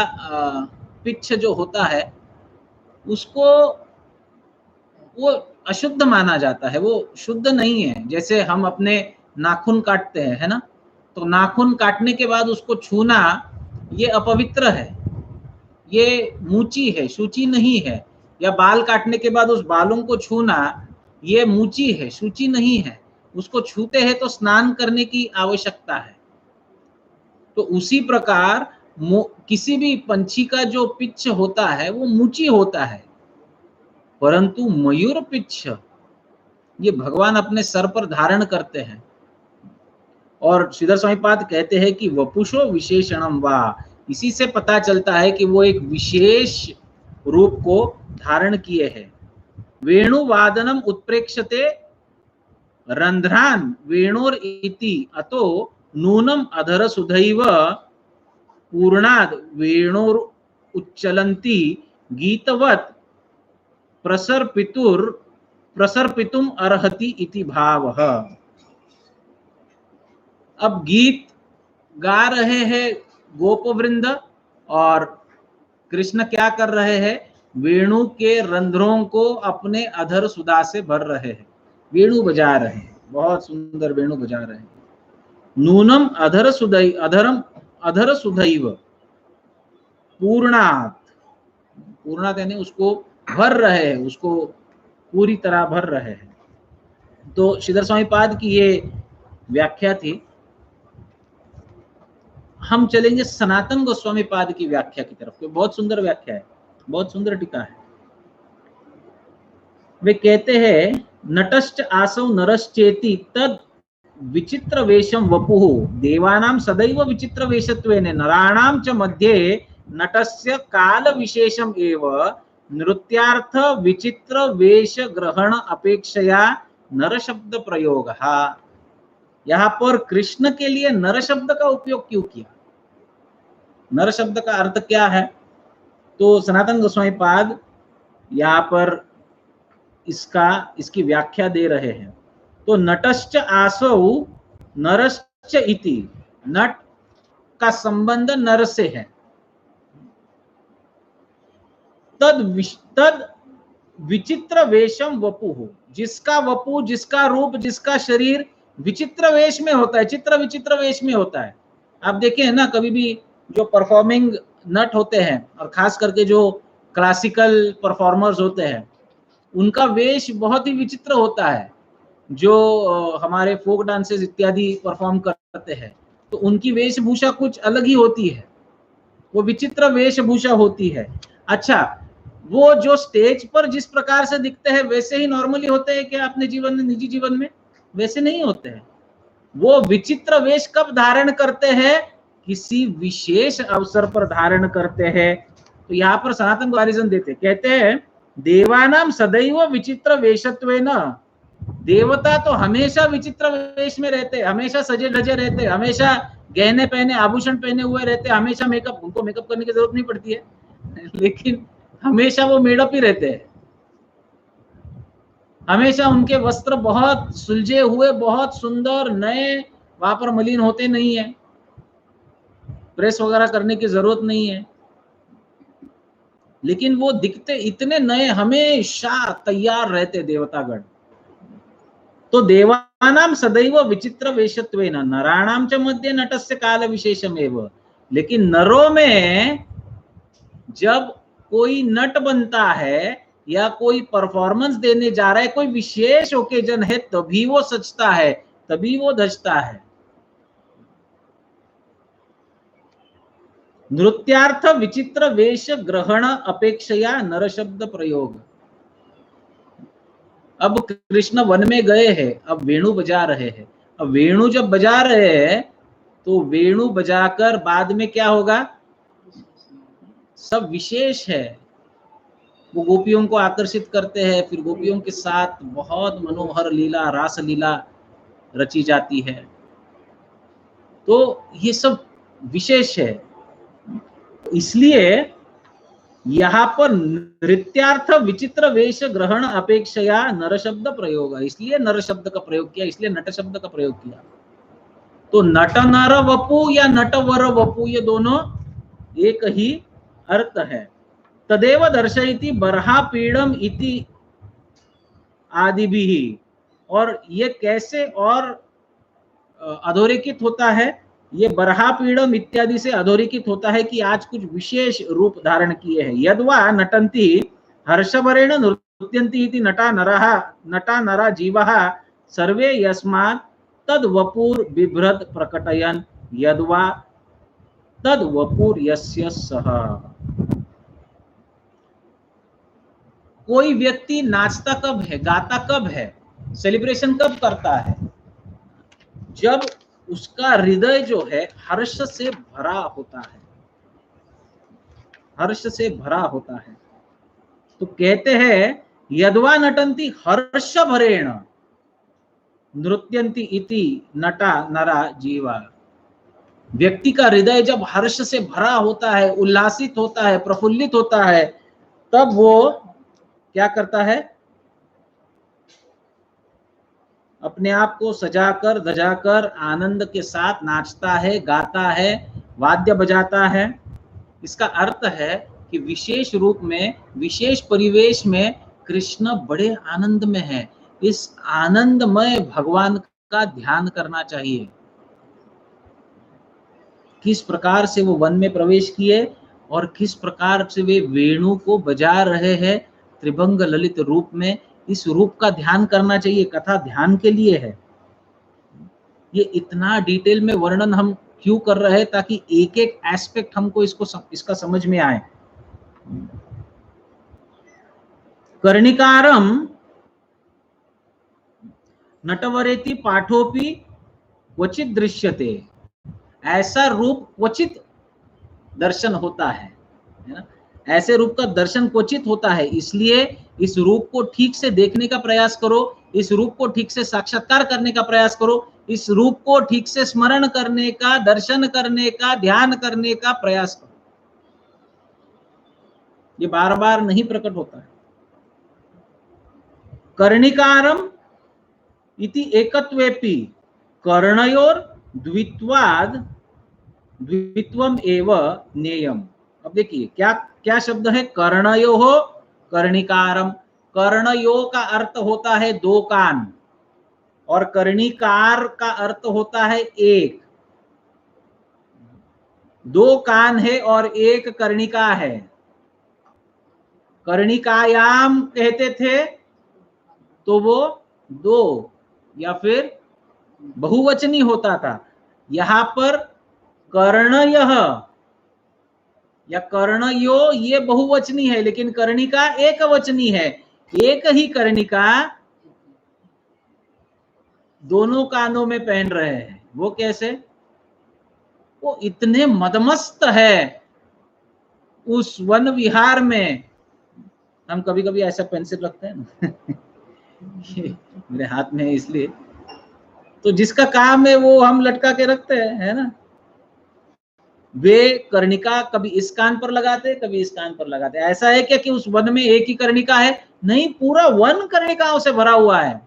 पिच्छ जो होता है उसको वो अशुद्ध माना जाता है, वो शुद्ध नहीं है। जैसे हम अपने नाखून काटते हैं, है ना, तो नाखून काटने के बाद उसको छूना ये अपवित्र है, ये मूची है, शुचि नहीं है। या बाल काटने के बाद उस बालों को छूना ये मूची है, शुचि नहीं है। उसको छूते हैं तो स्नान करने की आवश्यकता है। तो उसी प्रकार किसी भी पंछी का जो पिच्छ होता है वो मूची होता है, परंतु मयूर पिच्छ ये भगवान अपने सर पर धारण करते हैं। और श्रीधर स्वामीपाद कहते हैं कि वपुषो विशेषणम वा, इसी से पता चलता है कि वो एक विशेष रूप को धारण किए हैं। वेणुवादनम उत्प्रेक्षते रंध्रान वेणोर इति अतो नूनम अधर सुधैव पूर्णाद वेणोर उच्चलंती गीतवत प्रसर्पितुम अर्हति इति भावः। अब गीत गा रहे हैं गोपवृंद, और कृष्ण क्या कर रहे हैं, वेणु के रंध्रों को अपने अधर सुधा से भर रहे हैं, वेणु बजा रहे हैं, बहुत सुंदर वेणु बजा रहे हैं। नूनम अधर सुधैव पूर्णात, पूर्णात यानी उसको भर रहे हैं, उसको पूरी तरह भर रहे हैं। तो श्रीधर स्वामीपाद की ये व्याख्या थी। हम चलेंगे सनातन गोस्वामी पाद की व्याख्या की तरफ। बहुत सुंदर व्याख्या है, बहुत सुंदर टीका है। वे कहते हैं नटश्च आसौ नरश्चेति तद विचित्र वेशम वपुः देवानां सदैव विचित्र वेशत्वेन नराणां च मध्ये नटस्य काल विशेषम एव नृत्यार्थ विचित्र वेश ग्रहण अपेक्षया नर शब्द प्रयोग। यहाँ पर कृष्ण के लिए नर शब्द का उपयोग क्यों किया, नर शब्द का अर्थ क्या है, तो सनातन गोस्वामी पाद यहाँ पर इसकी व्याख्या दे रहे हैं। तो नटश्च आसौ नरश्च इति, नट का संबंध नर से है। तद विचित्र वेशम वपुः, जिसका वपु, जिसका रूप, जिसका शरीर विचित्र वेश में होता है, चित्र विचित्र वेश में होता है। आप देखें ना, कभी भी जो परफॉर्मिंग नट होते हैं, और खास करके जो क्लासिकल परफॉर्मर्स होते हैं, उनका वेश बहुत ही विचित्र होता है। जो हमारे फोक डांसेस इत्यादि परफॉर्म करते हैं, तो उनकी वेशभूषा कुछ अलग ही होती है, वो विचित्र वेशभूषा होती है। अच्छा, वो जो स्टेज पर जिस प्रकार से दिखते हैं वैसे ही नॉर्मली होते हैं क्या अपने जीवन में, निजी जीवन में? वैसे नहीं होते हैं। वो विचित्र वेश कब धारण करते हैं किसी विशेष अवसर पर धारण करते हैं। तो यहाँ पर सनातन वारिजन देते, कहते हैं देवानाम सदैव विचित्र वेशत्वेन, देवता तो हमेशा विचित्र वेश में रहते, हमेशा सजे धजे रहते, हमेशा गहने पहने आभूषण पहने हुए रहते, हमेशा मेकअप, उनको मेकअप करने की जरूरत नहीं पड़ती है, लेकिन हमेशा वो मेडअप ही रहते हैं। हमेशा उनके वस्त्र बहुत सुलझे हुए, बहुत सुंदर नए, वहां पर मलिन होते नहीं है, प्रेस वगैरह करने की जरूरत नहीं है, लेकिन वो दिखते इतने नए, हमेशा तैयार रहते देवतागण। तो देवानाम सदैव विचित्र वेशत्वेन नराणाम च मध्य नटस्य काल विशेषमेव, लेकिन नरों में जब कोई नट बनता है या कोई परफॉर्मेंस देने जा रहा है, कोई विशेष ओकेजन है, तभी वो सजता है, तभी वो धजता है। नृत्यार्थ विचित्र वेश ग्रहण अपेक्षया नर शब्द प्रयोग। अब कृष्ण वन में गए हैं, अब वेणु बजा रहे हैं, अब वेणु जब बजा रहे हैं तो वेणु बजाकर बाद में क्या होगा, सब विशेष है, वो गोपियों को आकर्षित करते हैं, फिर गोपियों के साथ बहुत मनोहर लीला, रास लीला रची जाती है। तो ये सब विशेष है, इसलिए यहाँ पर नृत्यार्थ विचित्र वेश ग्रहण अपेक्षया नर शब्द प्रयोग, इसलिए नर शब्द का प्रयोग किया, इसलिए नट शब्द का प्रयोग किया। तो नट नर वपु या नटवर वपु, ये दोनों एक ही अर्थ है। तदेव दर्शयति बरहा पीड़म इति आदिभिः, और ये कैसे और अधोरेखित होता है, ये बरहा पीड़म इत्यादि से अधोरेखित होता है कि आज कुछ विशेष रूप धारण किए हैं। यद्वा नटंती हर्षभरेण नृत्यन्ति इति नटा नरा जीवः सर्वे यस्मात् तद वपुर बिभ्रत प्रकटयन् यद्वा तद वपुर यस्य सः। कोई व्यक्ति नाचता कब है, गाता कब है, सेलिब्रेशन कब करता है, जब उसका हृदय जो है हर्ष से भरा होता है, हर्ष से भरा होता है। तो कहते हैं यद्वा नटंती हर्ष भरेण नृत्यंती इति नटा नरा जीवा, व्यक्ति का हृदय जब हर्ष से भरा होता है, उल्लासित होता है, प्रफुल्लित होता है, तब वो क्या करता है, अपने आप को सजाकर धजाकर आनंद के साथ नाचता है, गाता है, वाद्य बजाता है। इसका अर्थ है कि विशेष रूप में, विशेष परिवेश में कृष्ण बड़े आनंद में है, इस आनंदमय भगवान का ध्यान करना चाहिए। किस प्रकार से वो वन में प्रवेश किए और किस प्रकार से वे वेणु को बजा रहे हैं त्रिभंग ललित रूप में, इस रूप का ध्यान करना चाहिए। कथा ध्यान के लिए है। ये इतना डिटेल में वर्णन हम क्यों कर रहे हैं, ताकि एक एक एस्पेक्ट हमको इसका समझ में आए। कर्णिकारम नटवरेति पाठोपि क्वचित दृश्यते, ऐसा रूप क्वचित दर्शन होता है ना, ऐसे रूप का दर्शन क्वचित होता है। इसलिए इस रूप को ठीक से देखने का प्रयास करो, इस रूप को ठीक से साक्षात्कार करने का प्रयास करो, इस रूप को ठीक से स्मरण करने का, दर्शन करने का, ध्यान करने का प्रयास करो। ये बार बार नहीं प्रकट होता है। कर्णिकारम इति एकत्वेपि कर्णयोर द्वित्वाद द्वित्वम एव नेयम। अब देखिए क्या क्या शब्द है, कर्णयोः कर्णिकारम। कर्णयो का अर्थ होता है दो कान, और कर्णिकार का अर्थ होता है एक। दो कान है और एक कर्णिका है। कर्णिकायाम कहते थे तो वो दो या फिर बहुवचनी होता था। यहां पर कर्णयः या कर्णयो ये बहुवचनी है, लेकिन कर्णिका एक वचनी है। एक ही कर्णिका दोनों कानों में पहन रहे हैं। वो कैसे? वो इतने मदमस्त है उस वन विहार में। हम कभी कभी ऐसा पेंसिल रखते हैं ना मेरे हाथ में है इसलिए, तो जिसका काम है वो हम लटका के रखते हैं, है ना। वे कर्णिका कभी इस कान पर लगाते, कभी इस कान पर लगाते। ऐसा है क्या कि उस वन में एक ही कर्णिका है? नहीं, पूरा वन कर्णिकाओं से भरा हुआ है।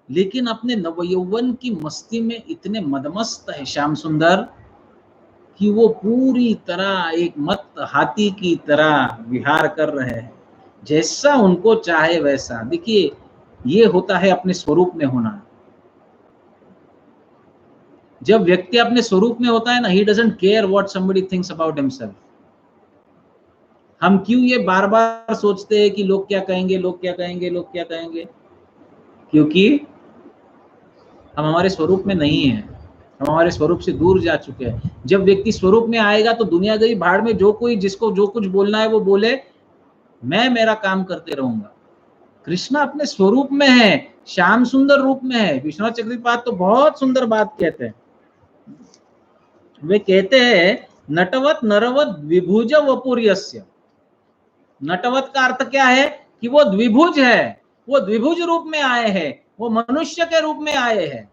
लेकिन अपने नवयौवन की मस्ती में इतने मदमस्त है श्याम सुंदर कि वो पूरी तरह एक मत हाथी की तरह विहार कर रहे हैं, जैसा उनको चाहे वैसा। देखिए, ये होता है अपने स्वरूप में होना। जब व्यक्ति अपने स्वरूप में होता है ना, he doesn't care what somebody thinks about himself. हम क्यों ये बार बार सोचते हैं कि लोग क्या कहेंगे, लोग क्या कहेंगे, लोग क्या कहेंगे? क्योंकि हम हमारे स्वरूप में नहीं है, हम हमारे स्वरूप से दूर जा चुके हैं। जब व्यक्ति स्वरूप में आएगा तो दुनिया गई भाड़ में, जो कोई जिसको जो कुछ बोलना है वो बोले, मैं मेरा काम करते रहूंगा। कृष्ण अपने स्वरूप में है, श्याम सुंदर रूप में है। विश्वनाथ चक्रपात तो बहुत सुंदर बात कहते हैं। वे कहते हैं, नटवत नरवत द्विभुज वपुर्यस्य। नटवत का अर्थ क्या है कि वो द्विभुज है, वो द्विभुज रूप में आए हैं, वो मनुष्य के रूप में आए हैं।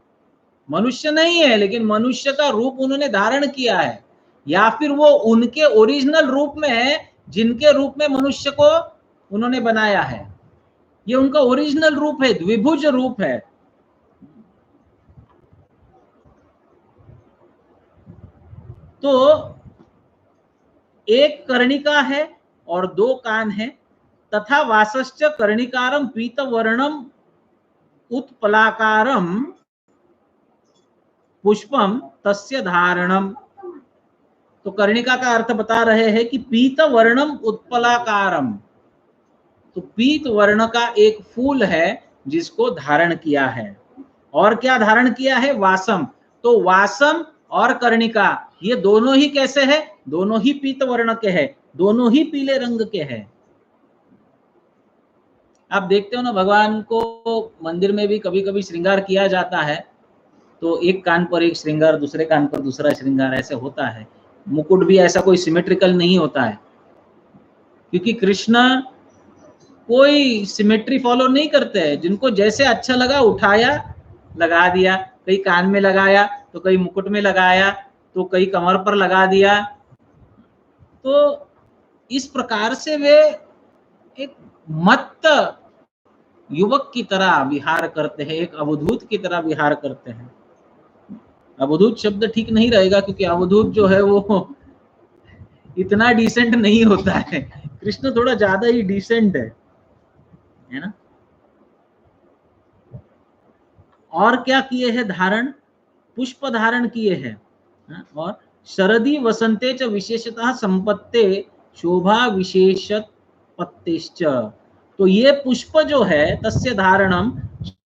मनुष्य नहीं है लेकिन मनुष्य का रूप उन्होंने धारण किया है, या फिर वो उनके ओरिजिनल रूप में है जिनके रूप में मनुष्य को उन्होंने बनाया है। ये उनका ओरिजिनल रूप है, द्विभुज रूप है। तो एक कर्णिका है और दो कान है। तथा वासश्च कर्णिकारम पीतवर्णम उत्पलाकारम पुष्पम तस्य धारणम। तो कर्णिका का अर्थ बता रहे हैं कि पीतवर्णम उत्पलाकारम, तो पीत वर्ण का एक फूल है जिसको धारण किया है। और क्या धारण किया है? वासम। तो वासम और कर्णिका ये दोनों ही कैसे है? दोनों ही पीत वर्ण के हैं, दोनों ही पीले रंग के हैं। आप देखते हो ना, भगवान को मंदिर में भी कभी कभी श्रृंगार किया जाता है, तो एक कान पर एक श्रृंगार, दूसरे कान पर दूसरा श्रृंगार, ऐसे होता है। मुकुट भी ऐसा कोई सिमेट्रिकल नहीं होता है, क्योंकि कृष्ण कोई सिमेट्री फॉलो नहीं करते हैं। जिनको जैसे अच्छा लगा उठाया, लगा दिया। कहीं कान में लगाया, तो कहीं मुकुट में लगाया, तो कहीं कमर पर लगा दिया। तो इस प्रकार से वे एक मत्त युवक की तरह विहार करते हैं, एक अवधूत की तरह विहार करते हैं। अवधूत शब्द ठीक नहीं रहेगा, क्योंकि अवधूत जो है वो इतना डिसेंट नहीं होता है। कृष्ण थोड़ा ज्यादा ही डिसेंट है ना। और क्या किए हैं धारण? पुष्प धारण किए हैं। और शरदी वसंते च विशेषतः संपत्ते शोभा विशेषत पत्तेश्च। तो ये पुष्प जो है, तस्य धारणम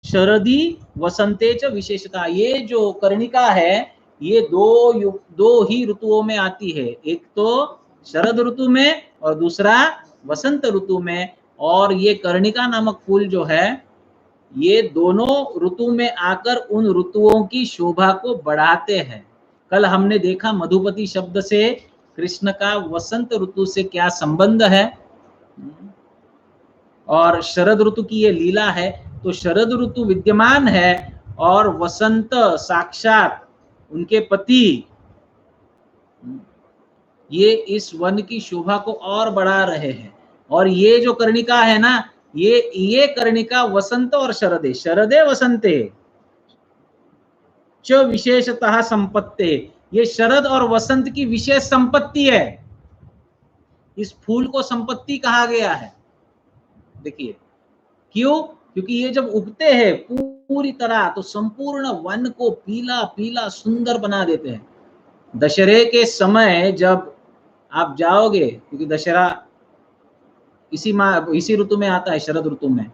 शरदी वसंते च विशेषतः। ये जो कर्णिका है, ये दो ही ऋतुओं में आती है, एक तो शरद ऋतु में और दूसरा वसंत ऋतु में। और ये कर्णिका नामक फूल जो है, ये दोनों ऋतु में आकर उन ऋतुओं की शोभा को बढ़ाते हैं। कल हमने देखा मधुपति शब्द से कृष्ण का वसंत ऋतु से क्या संबंध है, और शरद ऋतु की ये लीला है। तो शरद ऋतु विद्यमान है और वसंत साक्षात उनके पति, ये इस वन की शोभा को और बढ़ा रहे हैं। और ये जो कर्णिका है ना, ये कर्णिका वसंत और शरदे, शरदे वसंते च विशेषतः संपत्ते, ये शरद और वसंत की विशेष संपत्ति है। इस फूल को संपत्ति कहा गया है। देखिए क्यों? क्योंकि ये जब उगते हैं पूरी तरह, तो संपूर्ण वन को पीला पीला सुंदर बना देते हैं। दशहरे के समय जब आप जाओगे, क्योंकि दशहरा इसी ऋतु में आता है, शरद ऋतु में।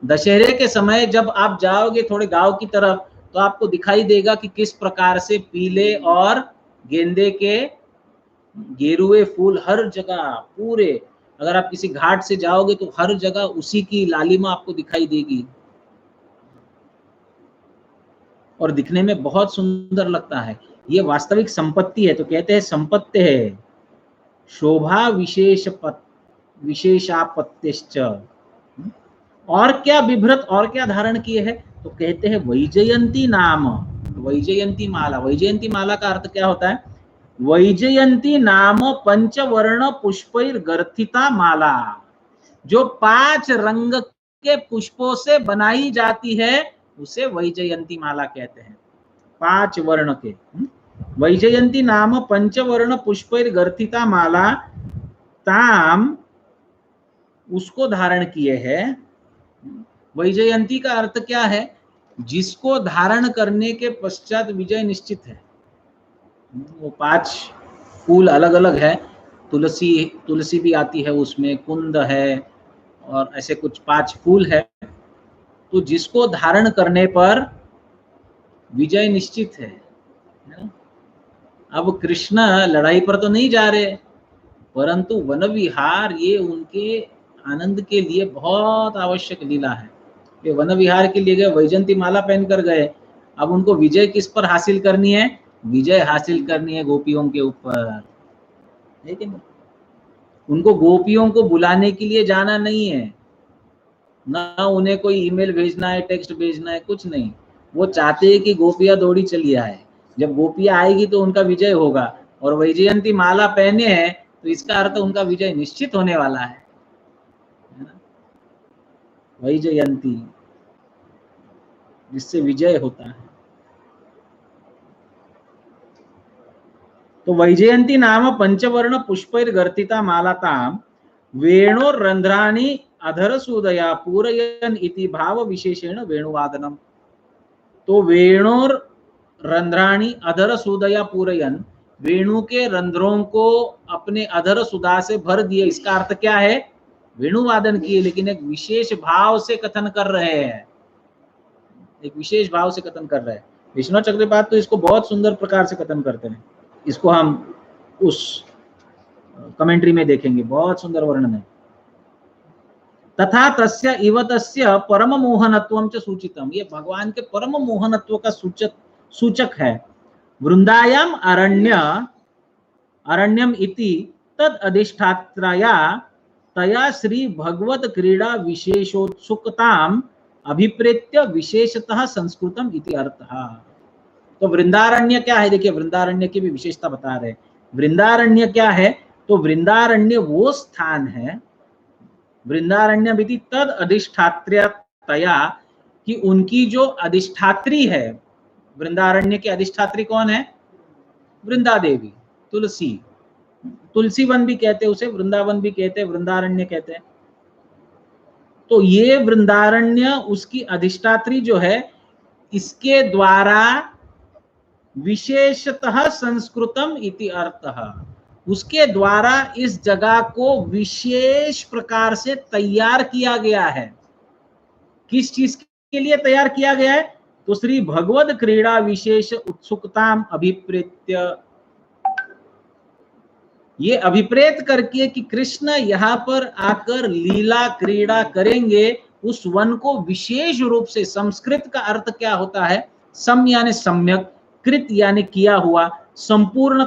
दशहरे के समय जब आप जाओगे थोड़े गांव की तरफ, तो आपको दिखाई देगा कि किस प्रकार से पीले और गेंदे के गेरुए फूल हर जगह पूरे, अगर आप किसी घाट से जाओगे तो हर जगह उसी की लालिमा आपको दिखाई देगी, और दिखने में बहुत सुंदर लगता है। ये वास्तविक संपत्ति है। तो कहते हैं संपत्ति है शोभा विशेषापत्तिश्च। और क्या बिभ्रत, और क्या धारण किए है? तो कहते हैं वैजयंती नाम, वैजयंती माला। वैजयंती माला का अर्थ क्या होता है? वैजयंती नाम पंचवर्ण पुष्पैर गर्थिता माला, जो 5 रंग के पुष्पों से बनाई जाती है उसे वैजयंती माला कहते हैं। 5 वर्ण के। वैजयंती नाम पंचवर्ण पुष्पैर गर्थिता माला ताम, उसको धारण किए है। वैजयंती का अर्थ क्या है? जिसको धारण करने के पश्चात विजय निश्चित है। वो 5 फूल अलग अलग है, तुलसी भी आती है उसमें, कुंद है, और ऐसे कुछ 5 फूल है। तो जिसको धारण करने पर विजय निश्चित है। अब कृष्ण लड़ाई पर तो नहीं जा रहे, परंतु वन विहार ये उनके आनंद के लिए बहुत आवश्यक लीला है। ये वन विहार के लिए गए, वैजयंती माला पहन कर गए। अब उनको विजय किस पर हासिल करनी है? विजय हासिल करनी है गोपियों के ऊपर, लेकिन उनको गोपियों को बुलाने के लिए जाना नहीं है, ना उन्हें कोई ईमेल भेजना है, टेक्स्ट भेजना है, कुछ नहीं। वो चाहते हैं कि गोपियां दौड़ी चली आए। जब गोपियां आएगी तो उनका विजय होगा। और वैजयंती माला पहने हैं तो इसका अर्थ उनका विजय निश्चित होने वाला है ना? वैजयंती, जिससे विजय होता है। तो वैजयंती नाम पंचवर्ण पुष्पैर गर्थिता मालाताम वेणोरंध्राणि अधरसूदया पूरयन इति भाव विशेषेण वेणुवादनम। तो वेणोरंध्राणि अधरसूदया पूरयन, वेणु के रंध्रों को अपने अधर सुधा से भर दिए। इसका अर्थ क्या है? वेणुवादन किए, लेकिन एक विशेष भाव से कथन कर रहे हैं, एक विशेष भाव से कथन कर रहे हैं। विष्णु चक्रपात तो इसको बहुत सुंदर प्रकार से कथन करते हैं। इसको हम उस कमेंट्री में देखेंगे, बहुत सुंदर वर्णन है। तथा तस्य इव तस्य परम मोहनत्वम च सूचितम, ये भगवान के परम मोहनत्व का सूचक है। वृंदायाम अरण्यम इति तद अधिष्ठात्रया तया श्री भगवत क्रीड़ा विशेषोत्सुकताम अभिप्रेत्य विशेषतः संस्कृतम इति अर्थः। तो वृंदारण्य क्या है? देखिए, वृंदारण्य की भी विशेषता बता रहे हैं। वृंदारण्य क्या है? तो वृंदारण्य वो स्थान है, वृंदारण्य विधि तद अधिष्ठात्र्यतया, कि उनकी जो अधिष्ठात्री है, वृंदारण्य की अधिष्ठात्री कौन है? वृंदा देवी, तुलसी। तुलसी वन भी कहते हैं उसे, वृंदावन भी कहते हैं, वृंदारण्य कहते हैं। तो ये वृंदारण्य उसकी अधिष्ठात्री जो है, इसके द्वारा विशेषतः संस्कृतम इति अर्थः, उसके द्वारा इस जगह को विशेष प्रकार से तैयार किया गया है। किस चीज के लिए तैयार किया गया है? तो श्री भगवद क्रीड़ा विशेष उत्सुकताम अभिप्रेत्य, ये अभिप्रेत करके कि कृष्ण यहाँ पर आकर लीला क्रीड़ा करेंगे, उस वन को विशेष रूप से, संस्कृत का अर्थ क्या होता है? सम यानी सम्यक, कृत यानी किया हुआ, संपूर्ण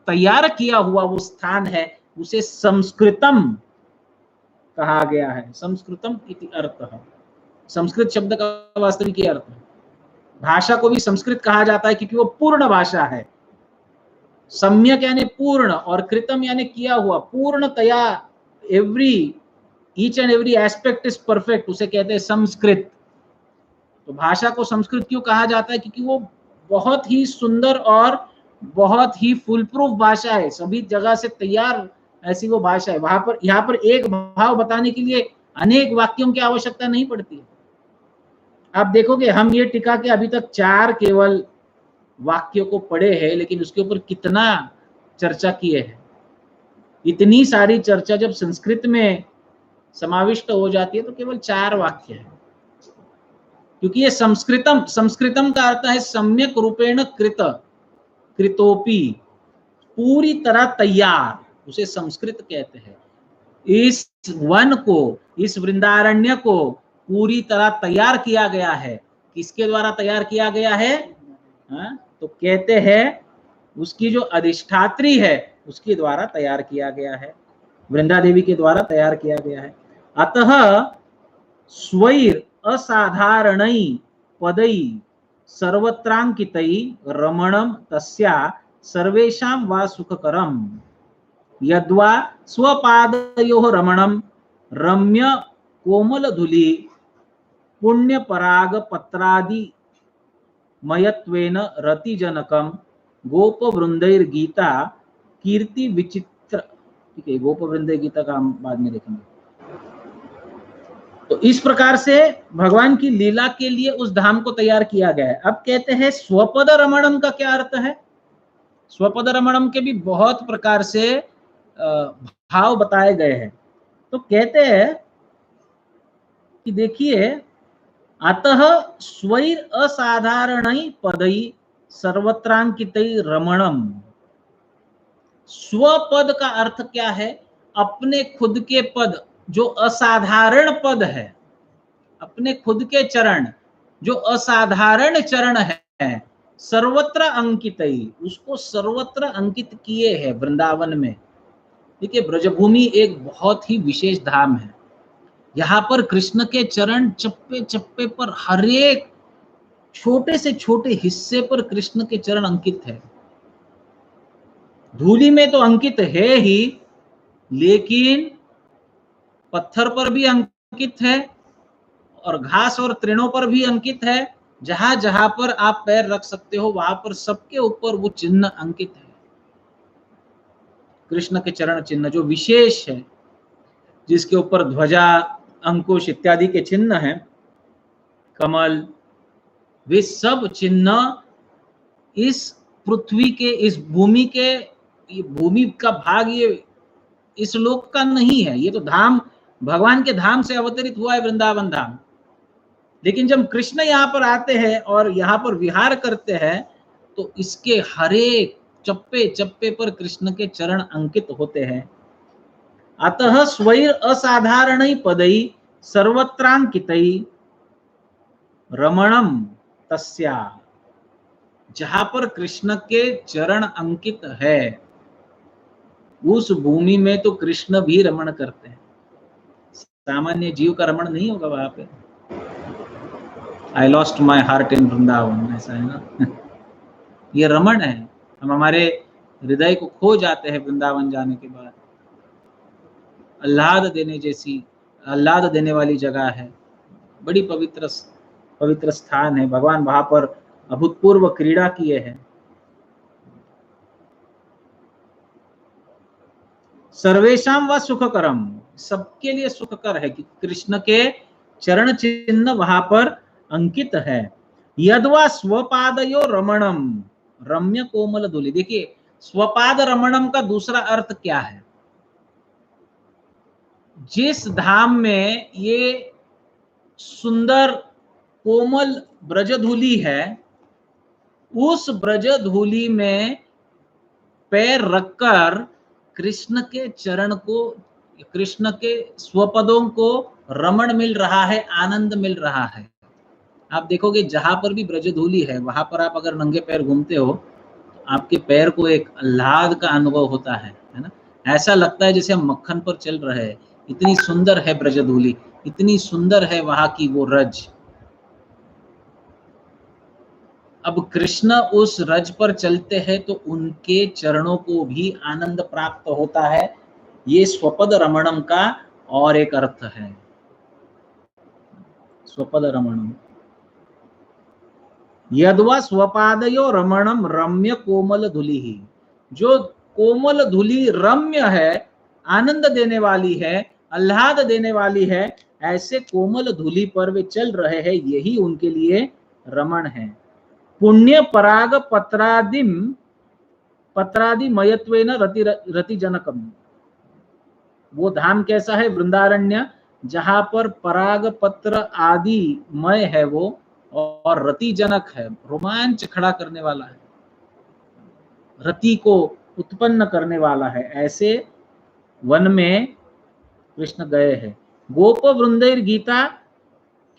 तैयार किया हुआ वो स्थान है, उसे संस्कृतम कहा गया है। संस्कृतम इति अर्थः, संस्कृत शब्द का वास्तविक अर्थ है। भाषा को भी संस्कृत कहा जाता है क्योंकि वो पूर्ण भाषा है। सम्यक यानी पूर्ण, और कृतम यानी किया हुआ, पूर्णतया, each and every aspect is perfect, उसे कहते हैं संस्कृत। तो भाषा को संस्कृत क्यों कहा जाता है? क्योंकि वो बहुत ही सुंदर और बहुत ही फुल प्रूफ भाषा है, सभी जगह से तैयार ऐसी वो भाषा है। वहां पर, यहाँ पर एक भाव बताने के लिए अनेक वाक्यों की आवश्यकता नहीं पड़ती है। आप देखोगे, हम ये टीका के अभी तक 4 केवल वाक्यों को पढ़े हैं, लेकिन उसके ऊपर कितना चर्चा किए हैं। इतनी सारी चर्चा जब संस्कृत में समाविष्ट हो जाती है तो केवल 4 वाक्य है, क्योंकि ये संस्कृतम का अर्थ है सम्यक रूपेण कृत, कृतोपि, पूरी तरह तैयार, उसे संस्कृत कहते हैं। इस वन को, इस वृंदारण्य को पूरी तरह तैयार किया गया है। किसके द्वारा तैयार किया गया है? तो तो कहते हैं उसकी जो अधिष्ठात्री है उसके द्वारा तैयार किया गया है, वृंदा देवी के द्वारा तैयार किया गया है। अतः स्वैर असाधारणै पदै सर्वत्रांकितै रमणम तस्या सर्वेषां वा सुखकरम यद्वा स्वपादयोः रमणम रम्य कोमलधुली पुण्यपराग पत्रादि मयत्वेन रतिजनकम गोपवृंदैर्गीता कीर्ति विचित्र। ठीक है, गोपवृंदै गीता का हम बाद में देखेंगे। तो इस प्रकार से भगवान की लीला के लिए उस धाम को तैयार किया गया है। अब कहते हैं स्वपद रमणम का क्या अर्थ है? स्वपद रमणम के भी बहुत प्रकार से भाव बताए गए हैं। तो कहते हैं कि देखिए, अतः स्वैर असाधारणै पदै सर्वत्रांकितै रमणम। स्वपद का अर्थ क्या है? अपने खुद के पद जो असाधारण पद है, अपने खुद के चरण जो असाधारण चरण है, सर्वत्र अंकितै, उसको सर्वत्र अंकित किए हैं वृंदावन में। देखिए, ब्रजभूमि एक बहुत ही विशेष धाम है। यहाँ पर कृष्ण के चरण चप्पे चप्पे पर, हर एक छोटे से छोटे हिस्से पर कृष्ण के चरण अंकित है। धूलि में तो अंकित है ही, लेकिन पत्थर पर भी अंकित है और घास और तृणों पर भी अंकित है। जहां जहां पर आप पैर रख सकते हो वहां पर सबके ऊपर वो चिन्ह अंकित है, कृष्ण के चरण चिन्ह जो विशेष है, जिसके ऊपर ध्वजा, अंकुश इत्यादि के चिन्ह हैं, कमल, वे सब चिन्ह इस पृथ्वी के, इस भूमि के, ये भूमि का भाग ये इस लोक का नहीं है। ये तो धाम, भगवान के धाम से अवतरित हुआ है वृंदावन धाम। लेकिन जब कृष्ण यहाँ पर आते हैं और यहाँ पर विहार करते हैं तो इसके हरेक चप्पे चप्पे पर कृष्ण के चरण अंकित होते हैं। अतः स्वैर असाधारणै पदै सर्वत्रांकितै रमणम तस्या। जहां पर कृष्ण के चरण अंकित है उस भूमि में तो कृष्ण भी रमण करते हैं। सामान्य जीव का रमण नहीं होगा वहां पे। I lost my heart in Vrindavan, ऐसा है ना। ये रमण है, हम हमारे हृदय को खो जाते हैं वृंदावन जाने के बाद। आह्लाद देने वाली जगह है, बड़ी पवित्र स्थान है। भगवान वहां पर अभूतपूर्व क्रीड़ा किए हैं। सर्वेशां व सुखकरम, सबके लिए सुखकर है कि कृष्ण के चरण चिन्ह वहां पर अंकित है। यद्वा स्वपादयो रमणम रम्य कोमल धूलि। देखिए, स्वपाद रमणम का दूसरा अर्थ क्या है? जिस धाम में ये सुंदर कोमल ब्रजधूलि है, उस ब्रजधूलि में पैर रखकर कृष्ण के चरण को, कृष्ण के स्वपदों को रमण मिल रहा है, आनंद मिल रहा है। आप देखोगे जहां पर भी ब्रजधूलि है वहां पर आप अगर नंगे पैर घूमते हो तो आपके पैर को एक आह्लाद का अनुभव होता है ना। ऐसा लगता है जैसे हम मक्खन पर चल रहे हैं। इतनी सुंदर है ब्रजधूलि, इतनी सुंदर है वहां की वो रज। अब कृष्ण उस रज पर चलते हैं तो उनके चरणों को भी आनंद प्राप्त होता है। ये स्वपद रमणम का और एक अर्थ है। स्वपद रमणम यद्वा स्वपादयो रमणम रम्य कोमल धुली ही। जो कोमल धुली रम्य है, आनंद देने वाली है, आह्लाद देने वाली है, ऐसे कोमल धुली पर वे चल रहे हैं, यही उनके लिए रमण है। पुण्य पराग पत्रादि मयत्वेन रति जनकम। वो धाम कैसा है? वृंदारण्य, जहां पर पराग पत्र आदि मय है वो, और रति जनक है, रोमांच खड़ा करने वाला है, रति को उत्पन्न करने वाला है। ऐसे वन में कृष्ण गए हैं। गोप वृंदैर गीता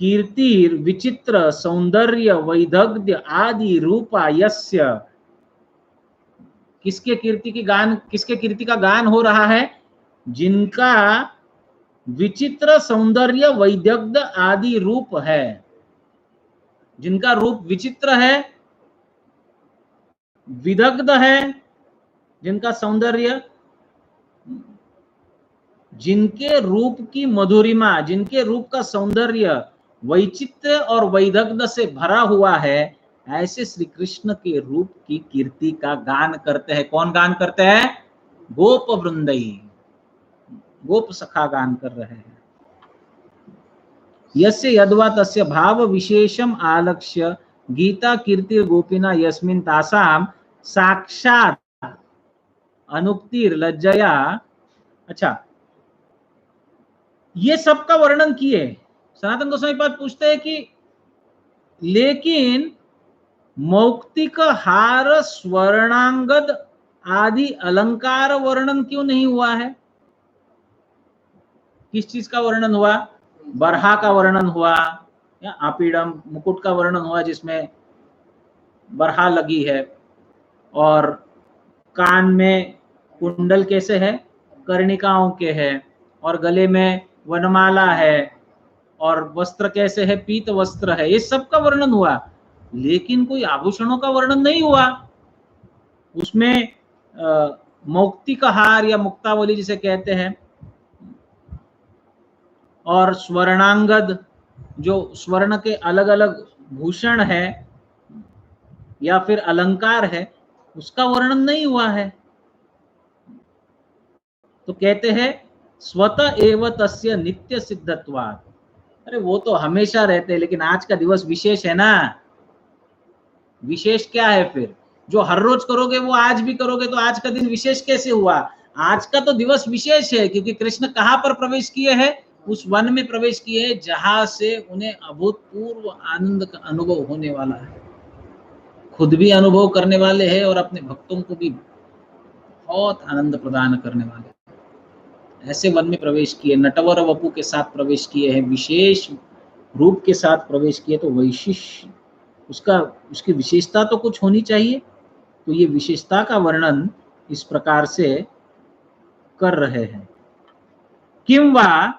कीर्तिर विचित्र सौंदर्य वैदग्ध्य आदि रूपा यस्य, किसके कीर्ति का गान हो रहा है? जिनका विचित्र सौंदर्य वैदग्ध्य आदि रूप है, जिनका रूप विचित्र है, विदग्ध है, जिनका सौंदर्य, जिनके रूप की मधुरिमा, जिनके रूप का सौंदर्य वैचित्र और वैदग्ध से भरा हुआ है, ऐसे श्री कृष्ण के रूप की कीर्ति का गान करते हैं। कौन गान करते हैं? गोप वृंदई, गोप सखा गान कर रहे हैं। यस्य यद्वा तस्य भाव विशेषम आलक्ष्य गीता कीर्ति गोपिना यस्मिन् तासाम साक्षात अनुक्तिर लज्जया। अच्छा, ये सब का वर्णन किए। सनातन गोस्वामी पाद पूछते हैं कि लेकिन मौक्तिक हार स्वर्णांगद आदि अलंकार वर्णन क्यों नहीं हुआ है? किस चीज का वर्णन हुआ? बरहा का वर्णन हुआ, या आपीडम मुकुट का वर्णन हुआ जिसमें बरहा लगी है, और कान में कुंडल कैसे है? कर्णिकाओं के है, और गले में वनमाला है, और वस्त्र कैसे है? पीत वस्त्र है। ये सब का वर्णन हुआ, लेकिन कोई आभूषणों का वर्णन नहीं हुआ। उसमें मौक्तिक हार या मुक्तावली जिसे कहते हैं, और स्वर्णांगद जो स्वर्ण के अलग अलग भूषण है या फिर अलंकार है, उसका वर्णन नहीं हुआ है। तो कहते हैं स्वतः एव तस्य नित्य सिद्धत्वात्। अरे वो तो हमेशा रहते हैं, लेकिन आज का दिवस विशेष है ना। विशेष क्या है फिर? जो हर रोज करोगे वो आज भी करोगे, तो आज का दिन विशेष कैसे हुआ? आज का तो दिवस विशेष है, क्योंकि कृष्ण कहाँ पर प्रवेश किए हैं? उस वन में प्रवेश किए हैं जहां से उन्हें अभूतपूर्व आनंद का अनुभव होने वाला है। खुद भी अनुभव करने वाले हैं और अपने भक्तों को भी बहुत आनंद प्रदान करने वाले। ऐसे वन में प्रवेश किए, नटवर वपु के साथ प्रवेश किए हैं, विशेष रूप के साथ प्रवेश किए, तो वैशिष्ट उसकी विशेषता तो कुछ होनी चाहिए। तो ये विशेषता का वर्णन इस प्रकार से कर रहे हैं। किं वा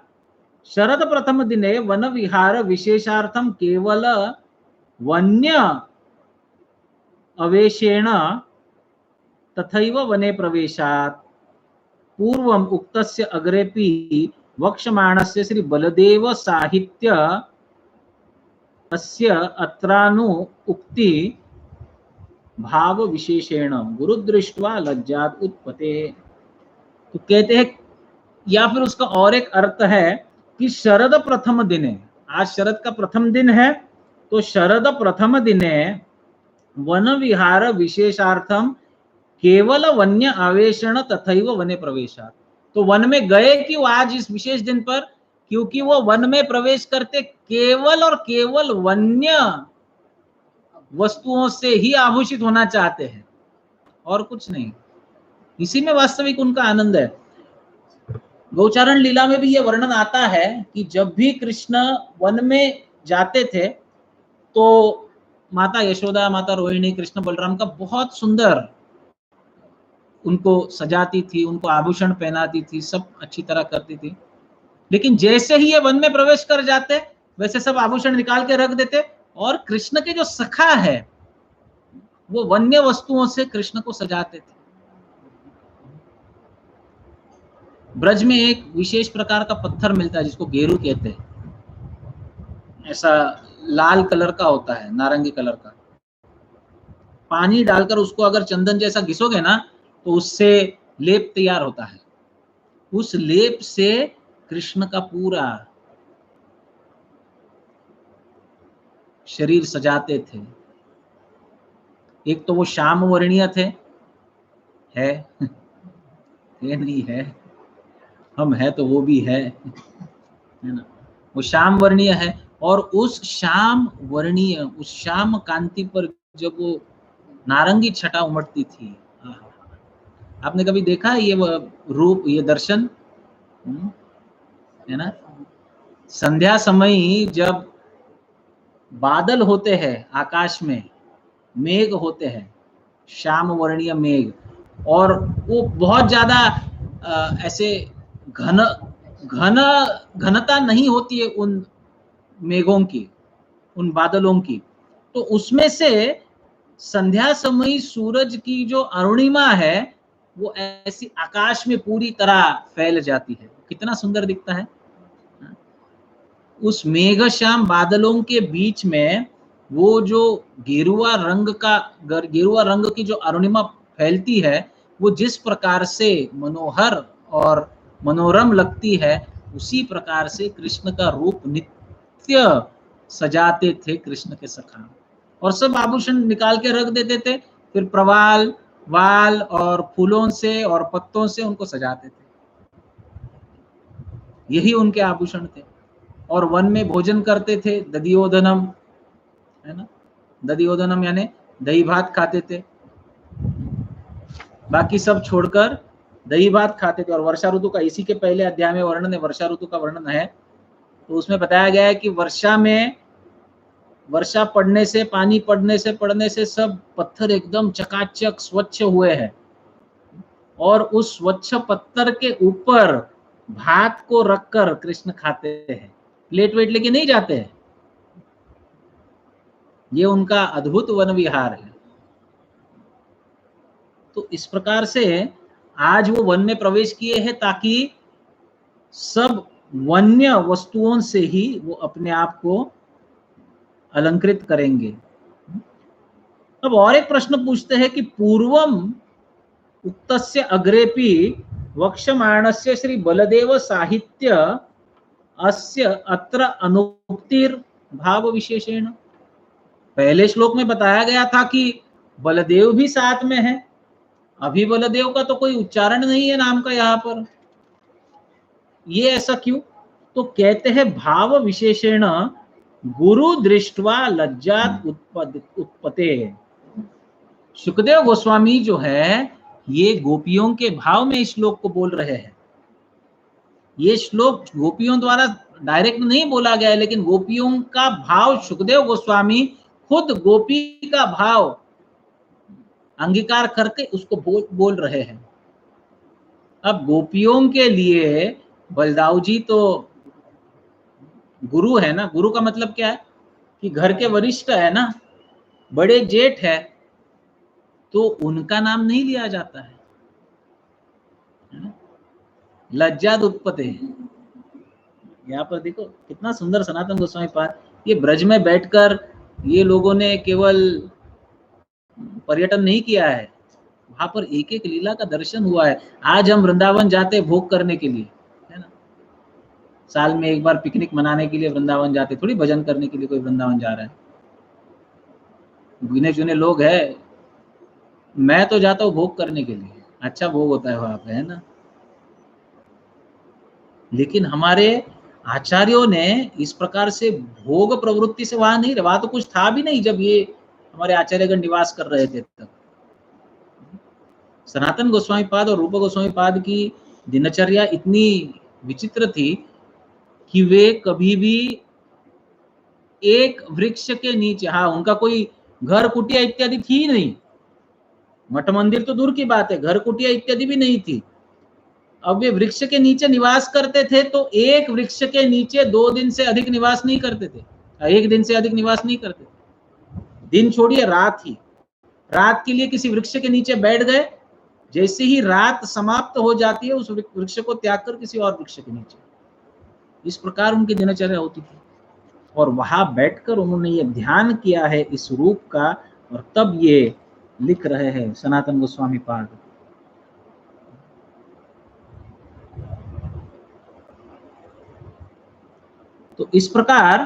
शरद प्रथम दिने वन विहार विशेषार्थम केवल वन्य अवेशेण तथैव वने प्रवेशात् पूर्वम उक्तस्य अग्रेपि वक्ष्यमाणस्य श्री बलदेव साहित्य अस्य अत्रानु उक्ति भाव विशेषेण गुरुदृष्ट्वा लज्जात उत्पते। तो कहते हैं, या फिर उसका और एक अर्थ है कि शरद प्रथम दिने, आज शरद का प्रथम दिन है, तो शरद प्रथम दिने वन विहार विशेषार्थम केवल वन्य आवेशण तथैव वने प्रवेशात्। तो वन में गए क्यों आज इस विशेष दिन पर? क्योंकि वो वन में प्रवेश करते केवल और केवल वन्य वस्तुओं से ही आभूषित होना चाहते हैं, और कुछ नहीं। इसी में वास्तविक उनका आनंद है। गौचारण लीला में भी यह वर्णन आता है कि जब भी कृष्ण वन में जाते थे तो माता यशोदा, माता रोहिणी, कृष्ण बलराम का बहुत सुंदर उनको सजाती थी, उनको आभूषण पहनाती थी, सब अच्छी तरह करती थी। लेकिन जैसे ही ये वन में प्रवेश कर जाते, वैसे सब आभूषण निकाल के रख देते, और कृष्ण के जो सखा है वो वन्य वस्तुओं से कृष्ण को सजाते थे। ब्रज में एक विशेष प्रकार का पत्थर मिलता है जिसको गेरू कहते हैं। ऐसा लाल कलर का होता है, नारंगी कलर का। पानी डालकर उसको अगर चंदन जैसा घिसोगे ना, तो उससे लेप तैयार होता है। उस लेप से कृष्ण का पूरा शरीर सजाते थे। एक तो वो श्याम वर्णीय थे, है ये नहीं है, हम है तो वो भी है ना। वो श्याम वर्णीय है, और उस श्याम वर्णीय, उस श्याम कांति पर जब वो नारंगी छटा उमड़ती थी, आपने कभी देखा है ये रूप, ये दर्शन? है ना। संध्या समय जब बादल होते हैं आकाश में, मेघ होते हैं, श्याम वर्णीय मेघ, और वो बहुत ज्यादा ऐसे घन घन घनता नहीं होती है उन मेघों की, उन बादलों की। तो उसमें से संध्या समय सूरज की जो अरुणिमा है वो ऐसी आकाश में पूरी तरह फैल जाती है। कितना सुंदर दिखता है। उस मेघश्याम बादलों के बीच में वो जो गेरुआ रंग की जो अरुणिमा फैलती है, वो जिस प्रकार से मनोहर और मनोरम लगती है, उसी प्रकार से कृष्ण का रूप नित्य सजाते थे कृष्ण के सखा, और सब आभूषण निकाल के रख देते थे, फिर प्रवाल वाल और फूलों से और पत्तों से उनको सजाते थे। यही उनके आभूषण थे। और वन में भोजन करते थे, दधियोधनम, है ना, दधियोधनम यानी दही भात खाते थे, बाकी सब छोड़कर दही भात खाते थे। और वर्षा ऋतु का इसी के पहले अध्याय में वर्णन है, वर्षा ऋतु का वर्णन है, तो उसमें बताया गया है कि वर्षा पड़ने से, पानी पड़ने से सब पत्थर एकदम चकाचक स्वच्छ हुए हैं, और उस स्वच्छ पत्थर के ऊपर भात को रखकर कृष्ण खाते हैं, प्लेट वेट लेके नहीं जाते हैं। ये उनका अद्भुत वन विहार है। तो इस प्रकार से आज वो वन में प्रवेश किए हैं ताकि सब वन्य वस्तुओं से ही वो अपने आप को अलंकृत करेंगे। अब और एक प्रश्न पूछते हैं कि पूर्वम उक्तस्य अग्रेपि वक्ष्यमाणस्य श्री बलदेव साहित्य अस्य अत्र अनुक्तिर भाव विशेषेण। पहले श्लोक में बताया गया था कि बलदेव भी साथ में है, अभी बलदेव का तो कोई उच्चारण नहीं है नाम का यहाँ पर, ये ऐसा क्यों? तो कहते हैं भाव विशेषेण गुरु दृष्टवा लज्जात उत्पते। सुखदेव गोस्वामी जो है ये गोपियों के भाव में इस श्लोक को बोल रहे हैं। ये श्लोक गोपियों द्वारा डायरेक्ट नहीं बोला गया है, लेकिन गोपियों का भाव सुखदेव गोस्वामी खुद गोपी का भाव अंगीकार करके उसको बोल रहे हैं। अब गोपियों के लिए बलदाऊ जी तो गुरु है ना। गुरु का मतलब क्या है कि घर के वरिष्ठ है ना, बड़े जेठ है, तो उनका नाम नहीं लिया जाता है। लज्जात उत्पते। यहाँ पर देखो कितना सुंदर सनातन गोस्वामी पाद, ये ब्रज में बैठकर ये लोगों ने केवल पर्यटन नहीं किया है, वहां पर एक एक लीला का दर्शन हुआ है। आज हम वृंदावन जाते भोग करने के लिए, है ना, साल में एक बार पिकनिक मनाने के लिए वृंदावन जाते, थोड़ी भजन करने के लिए कोई वृंदावन जा रहा है। गिने चुने लोग हैं, मैं तो जाता हूँ भोग करने के लिए, अच्छा भोग होता है वहां पे, है ना। लेकिन हमारे आचार्यों ने इस प्रकार से भोग प्रवृत्ति से वहां नहीं, वहां तो कुछ था भी नहीं जब ये हमारे आचार्यगण निवास कर रहे थे तब। सनातन गोस्वामी पाद और रूप गोस्वामी पाद की दिनचर्या इतनी विचित्र थी कि वे कभी भी एक वृक्ष के नीचे, हाँ उनका कोई घर कुटिया इत्यादि थी नहीं, मठ मंदिर तो दूर की बात है, घर कुटिया इत्यादि भी नहीं थी। अब वे वृक्ष के नीचे निवास करते थे, तो एक वृक्ष के नीचे 2 दिन से अधिक निवास नहीं करते थे, 1 दिन से अधिक निवास नहीं करते थे। दिन छोड़िए, रात ही, रात के लिए किसी वृक्ष के नीचे बैठ गए, जैसे ही रात समाप्त हो जाती है उस वृक्ष को त्याग कर किसी और वृक्ष के नीचे, इस प्रकार उनकी दिनचर्या होती थी। और वहां बैठकर उन्होंने ये ध्यान किया है इस रूप का, और तब ये लिख रहे हैं सनातन गोस्वामी पाद। तो इस प्रकार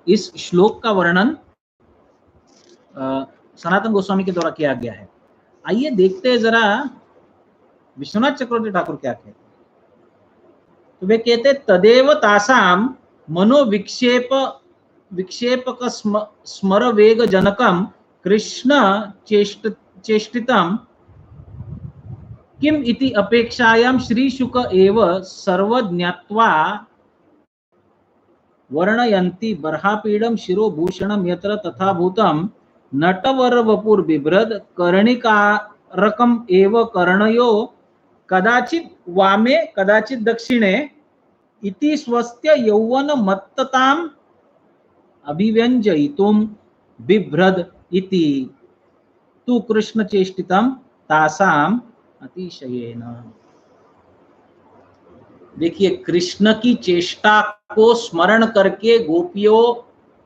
इस श्लोक का वर्णन सनातन गोस्वामी के द्वारा किया गया है। आइए देखते हैं जरा विश्वनाथ चक्रवर्ती ठाकुर क्या कहते हैं। तो वे कहते तदेव तासाम विक्षेपक स्मर वेग जनकम कृष्ण चेष्टितम किम इति अपेक्षायां श्री शुक एव सर्वज्ञत्वा वर्णयन्ति बर्हापीडम शिरोभूषणम यत्र तथा भूतम नटवर वपुर बिभ्रद कर्णिकारकम एव कर्णयो कदाचित वामे कदाचित दक्षिणे इति स्वस्य यौवन मत्तताम अभिव्यंजयितुम बिभ्रद इति तु कृष्ण चेष्टितम तासाम अतिशयेन। देखिए, कृष्ण की चेष्टा को स्मरण करके गोपियों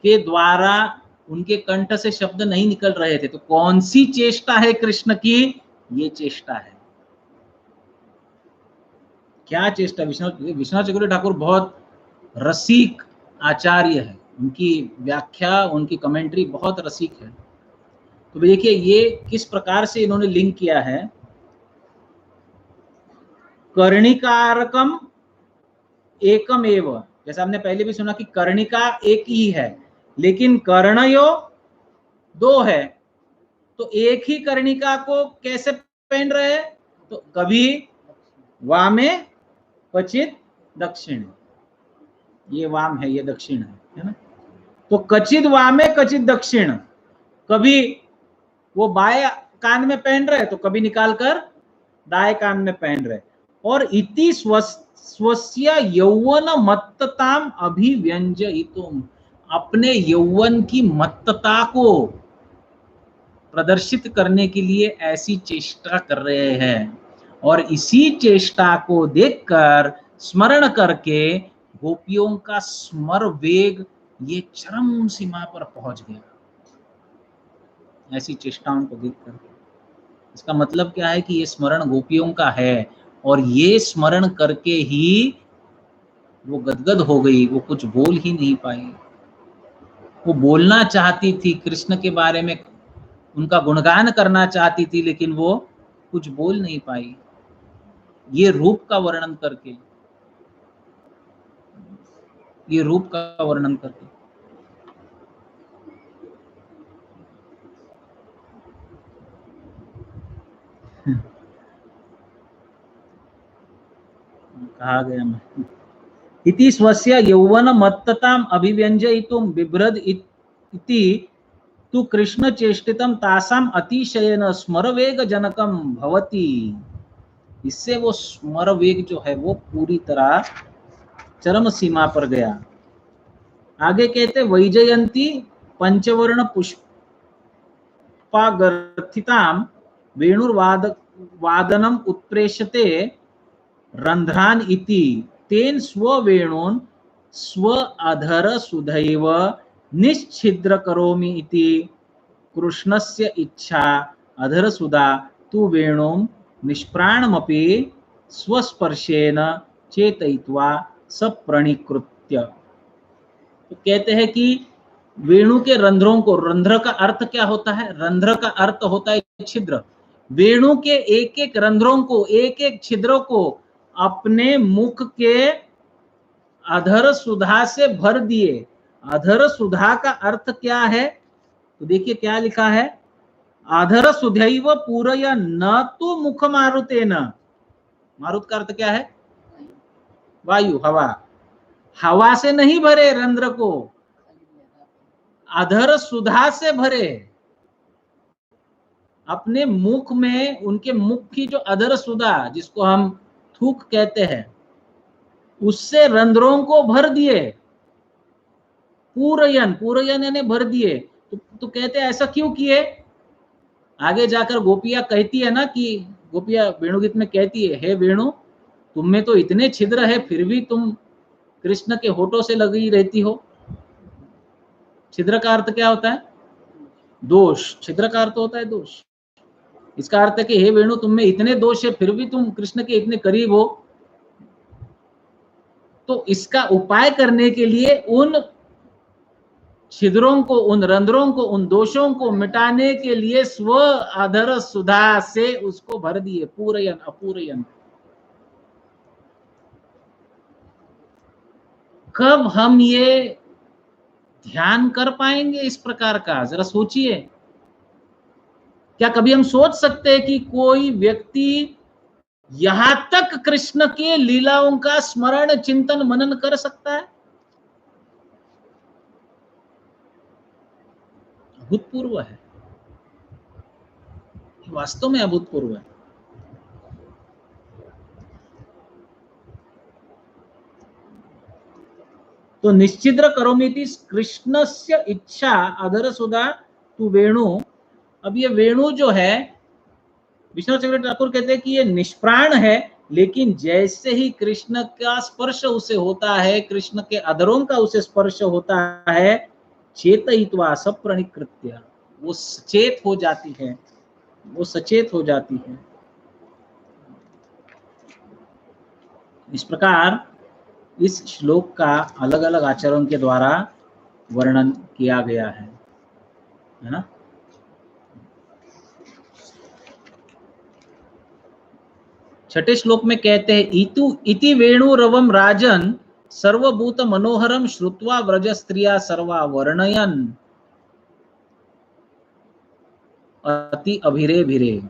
के द्वारा उनके कंठ से शब्द नहीं निकल रहे थे। तो कौन सी चेष्टा है कृष्ण की? ये चेष्टा है। क्या चेष्टा? विश्वनाथ चक्रवर्ती ठाकुर बहुत रसिक आचार्य है, उनकी व्याख्या, उनकी कमेंट्री बहुत रसिक है। तो देखिए ये किस प्रकार से इन्होंने लिंक किया है। कर्णिकारकम एकम एव, जैसा हमने पहले भी सुना कि कर्णिका एक ही है, लेकिन कर्णयो दो है। तो एक ही कर्णिका को कैसे पहन रहे हैं? तो कभी वामे क्वचित दक्षिण, ये वाम है, ये दक्षिण है ना। तो क्वचित वामे क्वचित दक्षिण, कभी वो बाएं कान में पहन रहे तो कभी निकालकर दाएं कान में पहन रहे। और इति स्वस्य यौवन मत्तताम अभिव्यंजयितुम, अपने यौवन की मत्तता को प्रदर्शित करने के लिए ऐसी चेष्टा कर रहे हैं। और इसी चेष्टा को देखकर, स्मरण करके गोपियों का स्मर वेग ये चरम सीमा पर पहुंच गया, ऐसी चेष्टाओं को देखकर। इसका मतलब क्या है कि ये स्मरण गोपियों का है, और ये स्मरण करके ही वो गदगद हो गई, वो कुछ बोल ही नहीं पाई। वो बोलना चाहती थी कृष्ण के बारे में, उनका गुणगान करना चाहती थी, लेकिन वो कुछ बोल नहीं पाई ये रूप का वर्णन करके, ये रूप का वर्णन करके। कहा गया मैं, इति स्वस्य यौवन मत्तताम अभिव्यंजयितुम बिभ्रद इति तु कृष्ण चेष्टितम तासाम अतिशयेन स्मरवेग जनकम भवति। इससे वो स्मरवेग जो है वो पूरी तरह चरम सीमा पर गया। आगे कहते वैजयंती पंचवर्ण पुष्पागर्थिताम वेणुर्वादनम उत्प्रेषते रंध्रान इति तेन स्ववेणून स्व अधर सुधैव निश्छिद्र करोमि इति कृष्णस्य इच्छा अधर सुधा तु वेणुं निष्प्राणमपि स्वस्पर्शेन चेतयित्वा सप्रणीकृत्य। तो कहते हैं कि वेणु के रंध्रों को, रंध्र का अर्थ क्या होता है? रंध्र का अर्थ होता है छिद्र। वेणु के एक एक रंध्रों को, एक एक छिद्रों को अपने मुख के अधर सुधा से भर दिए। अधर सुधा का अर्थ क्या है? तो देखिए क्या लिखा है, अधर सुधैव पूरय न तो मुख मारुतेन। मारुत का अर्थ क्या है? वायु, हवा। हवा से नहीं भरे रंध्र को, अधर सुधा से भरे। अपने मुख में, उनके मुख की जो अधर सुधा, जिसको हम थूक कहते हैं, उससे रंध्रों को भर दिए। पूरयन, पूरयन यानी भर दिए। तो कहते हैं ऐसा क्यों किए? आगे जाकर गोपियां कहती है ना, कि गोपियां वेणुगीत में कहती है, हे वेणु, तुम में तो इतने छिद्र है, फिर भी तुम कृष्ण के होठों से लगी रहती हो। छिद्र का अर्थ क्या होता है? दोष। छिद्र का अर्थ होता है दोष। इसका अर्थ है कि हे वेणु, तुम में इतने दोष है, फिर भी तुम कृष्ण के इतने करीब हो। तो इसका उपाय करने के लिए उन छिद्रों को, उन रंध्रों को, उन दोषों को मिटाने के लिए स्व अधर सुधा से उसको भर दिए। पूरयन, अपूरयन। कब हम ये ध्यान कर पाएंगे इस प्रकार का? जरा सोचिए। क्या कभी हम सोच सकते हैं कि कोई व्यक्ति यहां तक कृष्ण के लीलाओं का स्मरण, चिंतन, मनन कर सकता है? अभूतपूर्व है, वास्तव में अभूतपूर्व है। तो निश्चिद्र करोमीति कृष्णस्य इच्छा अधर सुधा तू वेणु। अब ये वेणु जो है, विष्णु चक्रवर्ती ठाकुर कहते हैं कि ये निष्प्राण है, लेकिन जैसे ही कृष्ण का स्पर्श उसे होता है, कृष्ण के अधरों का उसे स्पर्श होता है, चेतयित्वा सप्रणिकृत्य, वो सचेत हो जाती है, वो सचेत हो जाती है। इस प्रकार इस श्लोक का अलग अलग आचरण के द्वारा वर्णन किया गया है ना। छठे श्लोक में कहते हैं इति वेणु रवम राजन सर्वभूत मनोहरम श्रुत्वा व्रज स्त्रिया सर्वा वर्णयन अति अभिरे भिरे।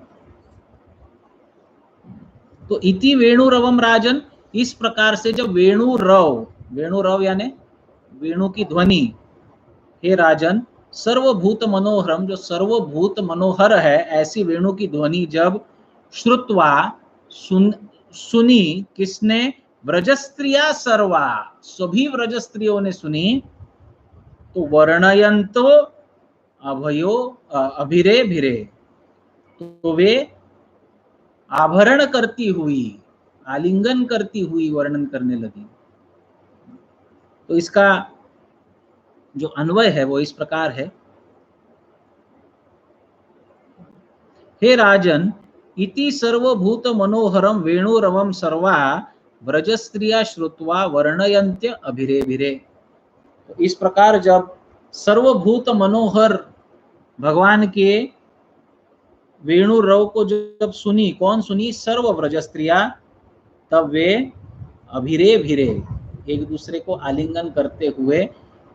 तो इति वेणु रवम राजन, इस प्रकार से जब वेणु रव यानी वेणु की ध्वनि, हे राजन, सर्वभूत मनोहरम, जो सर्वभूत मनोहर है, ऐसी वेणु की ध्वनि जब श्रुत्वा सुनी, किसने? व्रजस्त्रिया सर्वा, सभी व्रज स्त्रियों ने सुनी, तो वर्णयंतो अभयो अभिरे भिरे, तो वे आभरण करती हुई, आलिंगन करती हुई वर्णन करने लगी। तो इसका जो अन्वय है वो इस प्रकार है, हे राजन, इति सर्वभूत मनोहरम वेणुरवम सर्वा व्रजस्त्रिया श्रुत्वा वर्णयन्त्य अभिरे भिरे। तो इस प्रकार जब सर्वभूत मनोहर भगवान के वेणु रव को जब सुनी, कौन सुनी? सर्व व्रज स्त्रिया, तब वे अभिरे भिरे, एक दूसरे को आलिंगन करते हुए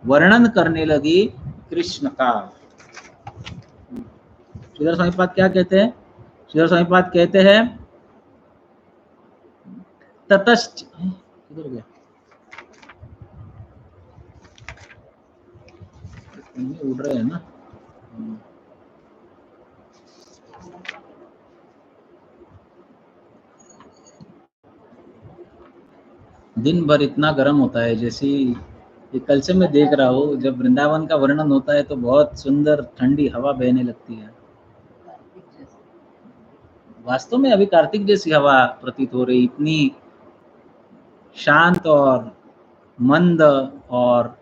वर्णन करने लगी कृष्ण का। श्रीधर स्वामीपाद क्या कहते हैं? श्रीधर स्वामीपाद कहते हैं ततश्च, किधर गया? उड़ रहे हैं ना। दिन भर इतना गर्म होता है, जैसे ये कल से मैं देख रहा हूँ, जब वृंदावन का वर्णन होता है तो बहुत सुंदर ठंडी हवा बहने लगती है। वास्तव में अभी कार्तिक जैसी हवा प्रतीत हो रही, इतनी शांत और मंद और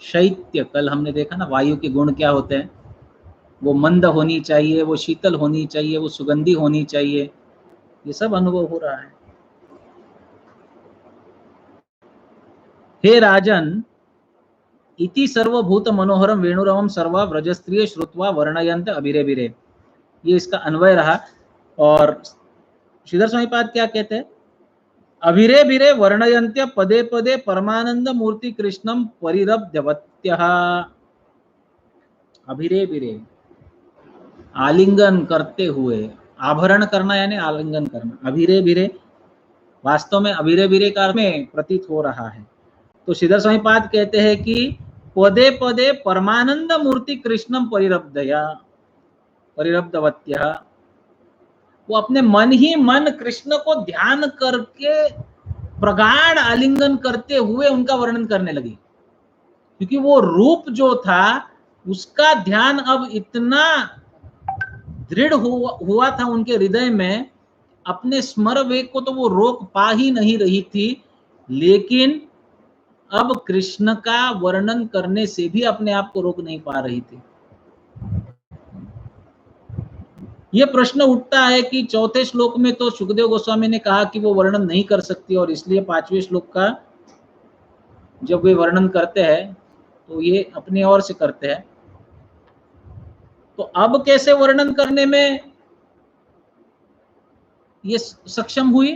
शैत्य। कल हमने देखा ना वायु के गुण क्या होते हैं, वो मंद होनी चाहिए, वो शीतल होनी चाहिए, वो सुगंधी होनी चाहिए, ये सब अनुभव हो रहा है। हे राजन, इति सर्वभूत मनोहरम वेणुरवम सर्वा व्रजस्त्रिय श्रुत्वा वर्णयन्त अभिरे भिरे, ये इसका अन्वय रहा। और श्रीधर स्वामीपाद क्या कहते हैं? अभिरे भिरे वर्णयन्त्य पदे पदे परमानंद मूर्ति कृष्णम परिरब्धवत्यः। अभिरे भिरे, आलिंगन करते हुए, आभरण करना यानी आलिंगन करना, अभिरे भिरे, वास्तव में अभिरे भिरे का में प्रतीत हो रहा है। तो श्रीधर स्वामीपाद कहते हैं कि पदे पदे परमानंद मूर्ति कृष्णम परिरब्धवत्यः, वो अपने मन ही मन कृष्ण को ध्यान करके प्रगाढ़ आलिंगन करते हुए उनका वर्णन करने लगी, क्योंकि वो रूप जो था उसका ध्यान अब इतना दृढ़ हुआ था उनके हृदय में, अपने स्मर वेग को तो वो रोक पा ही नहीं रही थी, लेकिन अब कृष्ण का वर्णन करने से भी अपने आप को रोक नहीं पा रही थी। ये प्रश्न उठता है कि चौथे श्लोक में तो सुखदेव गोस्वामी ने कहा कि वो वर्णन नहीं कर सकती, और इसलिए पांचवें श्लोक का जब वे वर्णन करते हैं तो ये अपनी ओर से करते हैं, तो अब कैसे वर्णन करने में ये सक्षम हुई?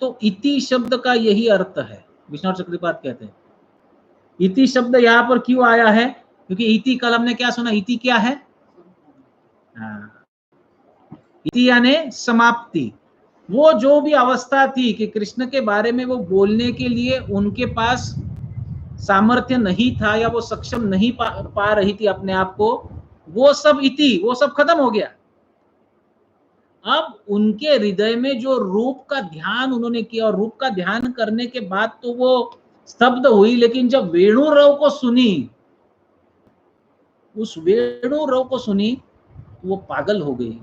तो इति शब्द का यही अर्थ है। विष्णु चक्रपात कहते हैं इति शब्द यहां पर क्यों आया है? क्योंकि इति कल हमने क्या सुना, इति क्या है? इति यानी समाप्ति। वो जो भी अवस्था थी कि कृष्ण के बारे में वो बोलने के लिए उनके पास सामर्थ्य नहीं था, या वो सक्षम नहीं पा रही थी अपने आप को, वो सब इति, वो सब खत्म हो गया। अब उनके हृदय में जो रूप का ध्यान उन्होंने किया, और रूप का ध्यान करने के बाद तो वो स्तब्ध हुई, लेकिन जब वेणु रव को सुनी, उस वेणु रव को सुनी, वो पागल हो गई।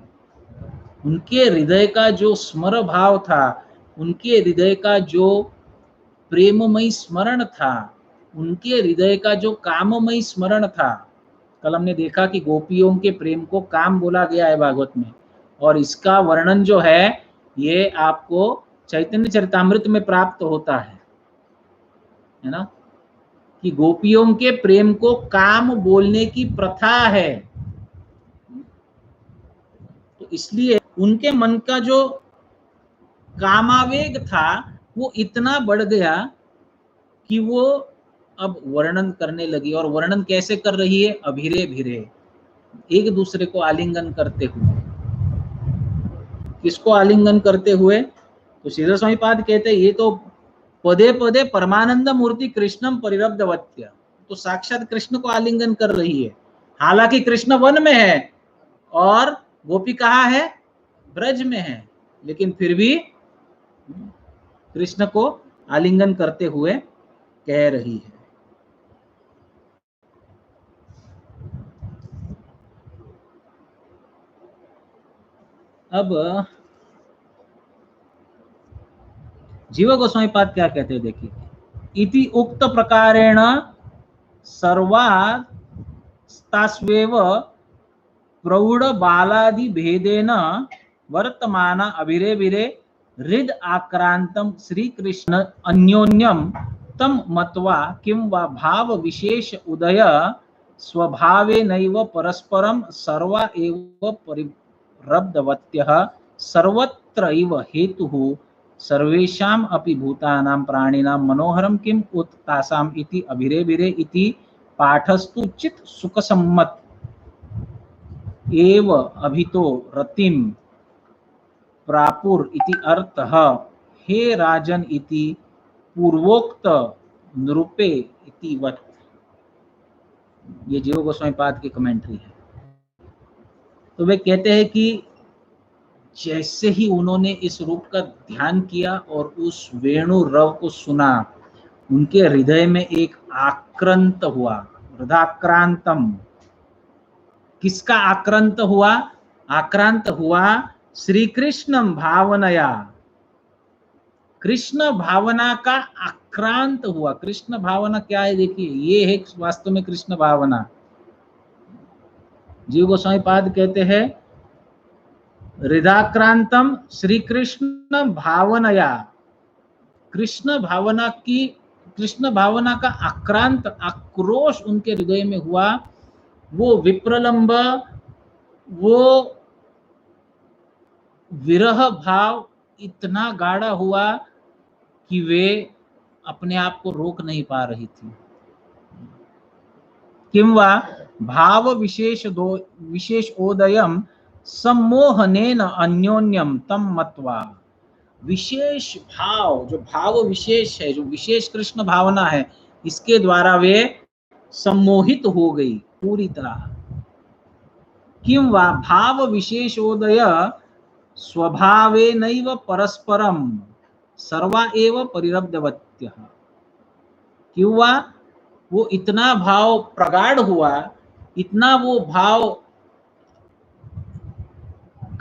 उनके हृदय का जो स्मर भाव था, उनके हृदय का जो प्रेममयी स्मरण था, उनके हृदय का जो काममयी स्मरण था। कल हमने देखा कि गोपियों के प्रेम को काम बोला गया है भागवत में, और इसका वर्णन जो है ये आपको चैतन्य चरितामृत में प्राप्त होता है ना, कि गोपियों के प्रेम को काम बोलने की प्रथा है। तो इसलिए उनके मन का जो कामावेग था वो इतना बढ़ गया कि वो अब वर्णन करने लगी। और वर्णन कैसे कर रही है? अभिरे भिरे, एक दूसरे को आलिंगन करते हुए। किसको आलिंगन करते हुए? तो श्रीधर स्वामी पाद कहते हैं ये तो पदे पदे परमानंद मूर्ति कृष्णम परिरब्धवत्य, तो साक्षात कृष्ण को आलिंगन कर रही है। हालांकि कृष्ण वन में है और गोपी कहाँ है? ब्रज में है, लेकिन फिर भी कृष्ण को आलिंगन करते हुए कह रही है। अब जीव गोस्वामी पाद क्या कहते हैं देखिए, इति उक्त प्रकारेण सर्वास्तास्वेव प्रौढ़ बालादि भेदेन वर्तमान अभिरेभिरे हृद आक्रांतम श्री कृष्ण अन्योन्यम तम मत्वा किं वा भाव विशेष उदय स्वभावेनैव परस्परम सर्वा एव परिरब्धवत्यः सर्वत्रैव हेतुः सर्वेषाम् अपि भूतानां प्राणिनां मनोहरं किम् उत तासाम् इति अभिरेभिरे इति पाठस्तु चित् सुखसम्मत एव अभितो रतिम प्रापुर इति अर्थः। हे राजन इति पूर्वोक्त नृपे इति वत्। ये जीव गोस्वामी पाद की कमेंट्री है। तो वे कहते हैं कि जैसे ही उन्होंने इस रूप का ध्यान किया और उस वेणु रव को सुना, उनके हृदय में एक आक्रांत हुआ, हृदयाक्रांतम। किसका आक्रांत हुआ? आक्रांत हुआ श्री कृष्ण भावनया, कृष्ण भावना का आक्रांत हुआ। कृष्ण भावना क्या है देखिए, ये है वास्तव में कृष्ण भावना। जीव गोस्वामी पाद कहते हैं हृदयाक्रांतम श्री कृष्ण भावनया, कृष्ण भावना की, कृष्ण भावना का आक्रांत आक्रोश उनके हृदय में हुआ। वो विप्रलंब, वो विरह भाव इतना गाढ़ा हुआ कि वे अपने आप को रोक नहीं पा रही थी। किंवा भाव विशेष ओदयम सम्मोहनेन अन्योन्यम तम मत्वा। विशेष भाव, जो भाव विशेष है, जो विशेष कृष्ण भावना है, इसके द्वारा वे सम्मोहित हो गई पूरी तरह। किंवा भाव विशेषोदय स्वभावेनैव परस्परम सर्वा एव परिरब्धवत्यः। किंवा वो इतना भाव प्रगाढ़ हुआ, इतना वो भाव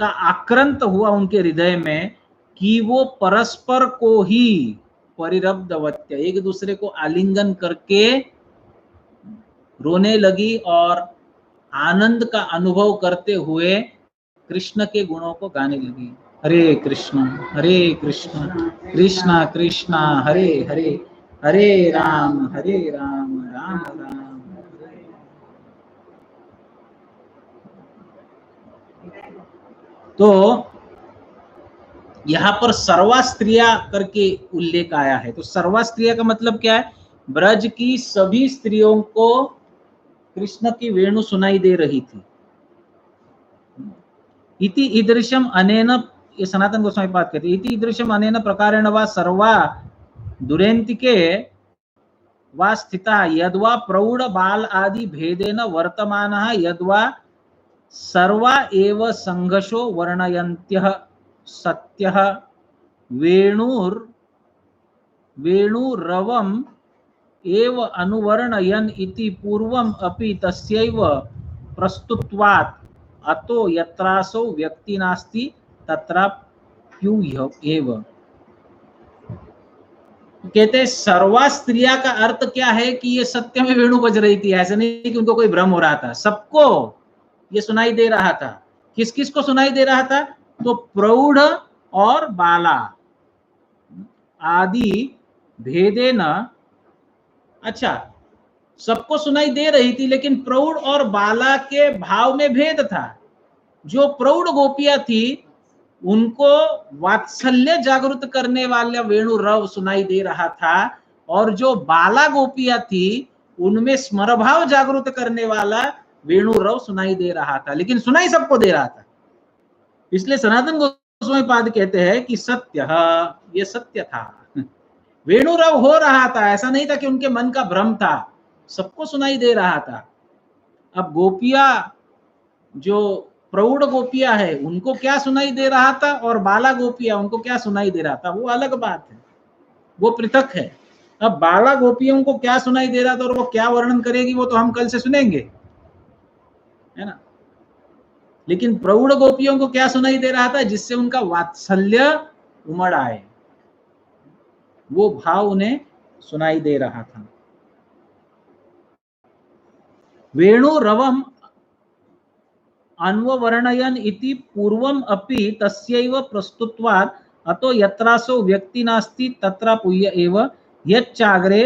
का आक्रांत हुआ उनके हृदय में कि वो परस्पर को ही परिरब्धवत्य, एक दूसरे को आलिंगन करके रोने लगी और आनंद का अनुभव करते हुए कृष्ण के गुणों को गाने लगी। हरे कृष्ण कृष्ण कृष्ण हरे हरे, हरे राम राम राम। तो यहां पर सर्वा स्त्रिया करके उल्लेख आया है। तो सर्वा स्त्रिया का मतलब क्या है? ब्रज की सभी स्त्रियों को कृष्ण की वेणु सुनाई दे रही थी। इति ईदृशम अनेन, ये सनातन गोस्वामी पाद कहते हैं, इति ईदृशम अनेन प्रकारेण वा सर्वा दुरेन्तिके वा स्थिता यद्वा प्रौढ़ बाल आदि भेदेन वर्तमानः यद्वा सर्वा एव संघर्षो वर्णयन्त्यः सत्यः वेणुरवम् एव अनुवर्णयन् इति पूर्वम् अपि तस्यैव प्रस्तुत्वात् अतो यत्रासौ व्यक्ति नास्ति तत्राप्यूह्य एव। कहते हैं सर्वा स्त्रिया का अर्थ क्या है कि ये सत्य में वेणु बज रही थी, ऐसा नहीं कि उनको कोई भ्रम हो रहा था, सबको ये सुनाई दे रहा था। किस किस को सुनाई दे रहा था? तो प्रौढ़ और बाला आदि भेदे न, अच्छा सबको सुनाई दे रही थी, लेकिन प्रौढ़ और बाला के भाव में भेद था। जो प्रौढ़ गोपियां थी उनको वात्सल्य जागृत करने वाला वेणु रव सुनाई दे रहा था, और जो बाला गोपियां थी उनमें स्मरभाव जागृत करने वाला वेणु रव सुनाई दे रहा था, लेकिन सुनाई सबको दे रहा था। इसलिए सनातन गोस्वामी पाद कहते हैं कि सत्य, ये सत्य था, वेणु रव हो रहा था, ऐसा नहीं था कि उनके मन का भ्रम था, सबको सुनाई दे रहा था। अब गोपियां जो प्रौढ़ गोपियां है उनको क्या सुनाई दे रहा था, और बाला गोपियां उनको क्या सुनाई दे रहा था, वो अलग बात है, वो पृथक है। अब बाला गोपियों को क्या सुनाई दे रहा था और वो क्या वर्णन करेगी वो तो हम कल से सुनेंगे, है ना। लेकिन प्रौढ़ गोपियों को क्या सुनाई दे रहा था, जिससे उनका वात्सल्य उमड़ आए, वो भाव उन्हें सुनाई दे रहा था। वेणु रवम अन्ववर्णयन् इति पूर्वम अपि तस्यैव प्रस्तुत्वात् अतो यत्रासौ व्यक्ति नास्ति तत्र पूय एव यच्चाग्रे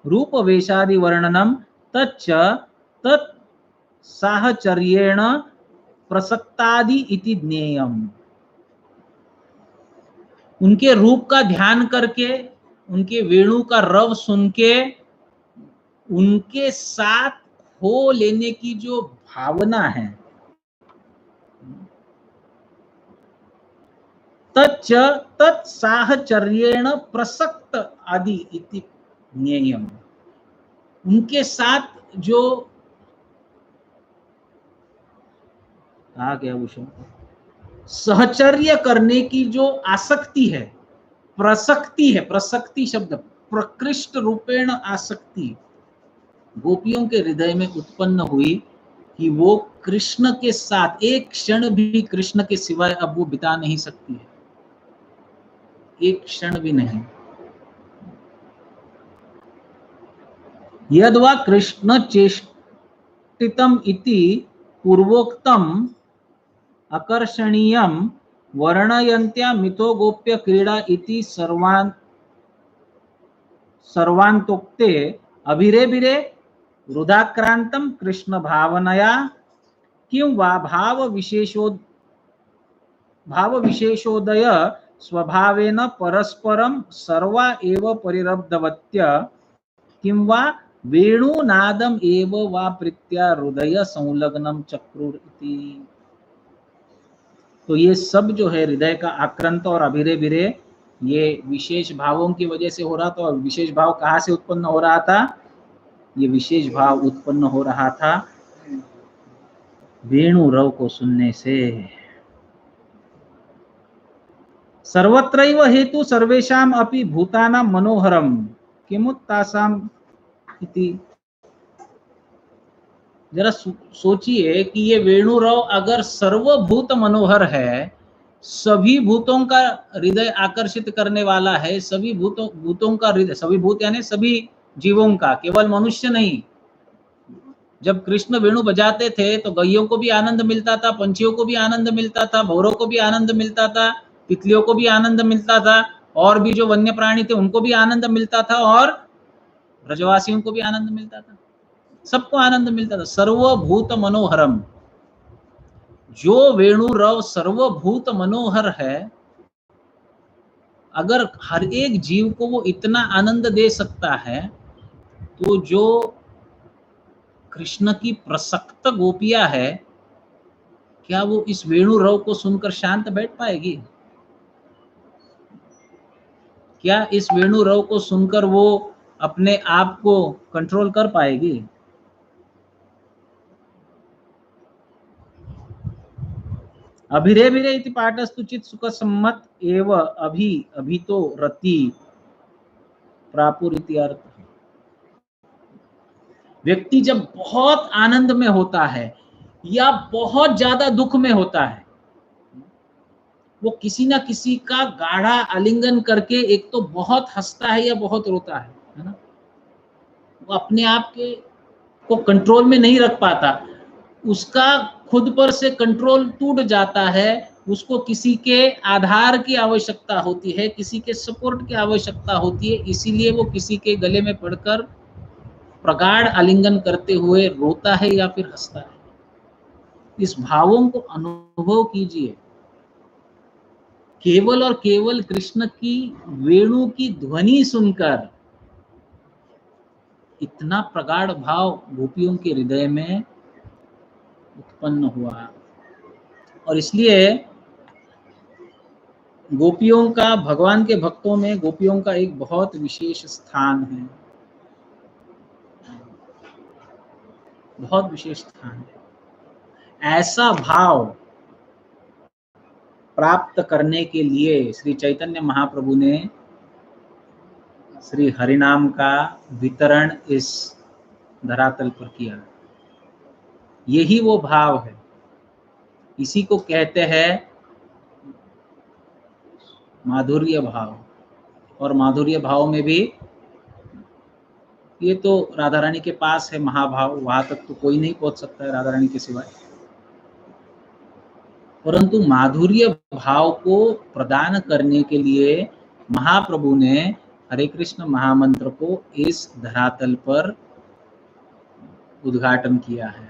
रूपवेशादि वर्णनम तच्च तत् साहचर्येण प्रसक्तादि इति ज्ञेयम्। उनके रूप का ध्यान करके, उनके वेणु का रव सुन के, उनके साथ हो लेने की जो भावना है, तच्च तत्साहचर्येण प्रसक्त आदि इति ज्ञेयम्। उनके साथ जो कहा गया विषय, सहचर्य करने की जो आसक्ति है, प्रसक्ति है, प्रसक्ति शब्द प्रकृष्ट रूपेण आसक्ति गोपियों के हृदय में उत्पन्न हुई कि वो कृष्ण के साथ एक क्षण भी कृष्ण के सिवाय अब वो बिता नहीं सकती है, एक क्षण भी नहीं। यद्वा कृष्ण चेष्टितम इति पूर्वोक्तम आकर्षणीयम वर्णयन्त्या मितो गोप्य क्रीड़ा इति सर्वान्तोक्ते अभिरेभिरे रुदाक्रांतम कृष्ण भावनया किं वा भाव विशेषोदय स्वभावेन परस्परम सर्वा एव परिरब्धवत्य किं वा वेणुनादम एव वा प्रीत्या हृदय संलग्नम चक्रुर इति। तो ये सब जो है हृदय का आक्रांत और अभिरे बिरे, ये विशेष भावों की वजह से हो रहा था। और विशेष भाव कहाँ से उत्पन्न हो रहा था? ये विशेष भाव उत्पन्न हो रहा था वेणु रव को सुनने से। सर्वत्रैव हेतु सर्वेषाम अपि भूतानां मनोहरम किमुत्तासाम इति। जरा सोचिए कि ये वेणु रव अगर सर्वभूत मनोहर है, सभी भूतों का हृदय आकर्षित करने वाला है, सभी भूतों का हृदय, सभी भूत यानी सभी जीवों का, केवल मनुष्य नहीं। जब कृष्ण वेणु बजाते थे तो गैयों को भी आनंद मिलता था, पंछियों को भी आनंद मिलता था, भौरों को भी आनंद मिलता था, तितलियों को भी आनंद मिलता था, और भी जो वन्य प्राणी थे उनको भी आनंद मिलता था, और ब्रजवासियों को भी आनंद मिलता था, सबको आनंद मिलता था। सर्वभूत मनोहरम, जो वेणु रव सर्वभूत मनोहर है, अगर हर एक जीव को वो इतना आनंद दे सकता है, तो जो कृष्ण की प्रसक्त गोपियां है, क्या वो इस वेणु रव को सुनकर शांत बैठ पाएगी? क्या इस वेणु रव को सुनकर वो अपने आप को कंट्रोल कर पाएगी? अभिरेभिरे इति पाठस्तु चित् सुख सम्मत एव अभितो रति प्रापुरिति अर्थ। व्यक्ति जब बहुत आनंद में होता है या बहुत ज्यादा दुख में होता है, वो किसी ना किसी का गाढ़ा आलिंगन करके एक तो बहुत हंसता है या बहुत रोता है ना। वो अपने आप के को कंट्रोल में नहीं रख पाता, उसका खुद पर से कंट्रोल टूट जाता है, उसको किसी के आधार की आवश्यकता होती है, किसी के सपोर्ट की आवश्यकता होती है, इसीलिए वो किसी के गले में पड़कर प्रगाढ़ आलिंगन करते हुए रोता है या फिर हंसता है। इस भावों को अनुभव कीजिए। केवल और केवल कृष्ण की वेणु की ध्वनि सुनकर इतना प्रगाढ़ भाव गोपियों के हृदय में उत्पन्न हुआ, और इसलिए गोपियों का, भगवान के भक्तों में गोपियों का एक बहुत विशेष स्थान है, बहुत विशेष स्थान है। ऐसा भाव प्राप्त करने के लिए श्री चैतन्य महाप्रभु ने श्री हरिनाम का वितरण इस धरातल पर किया। यही वो भाव है, इसी को कहते हैं माधुर्य भाव। और माधुर्य भाव में भी ये तो राधा रानी के पास है महाभाव, वहां तक तो कोई नहीं पहुंच सकता है राधा रानी के सिवाय, परंतु माधुर्य भाव को प्रदान करने के लिए महाप्रभु ने हरे कृष्ण महामंत्र को इस धरातल पर उद्घाटन किया है।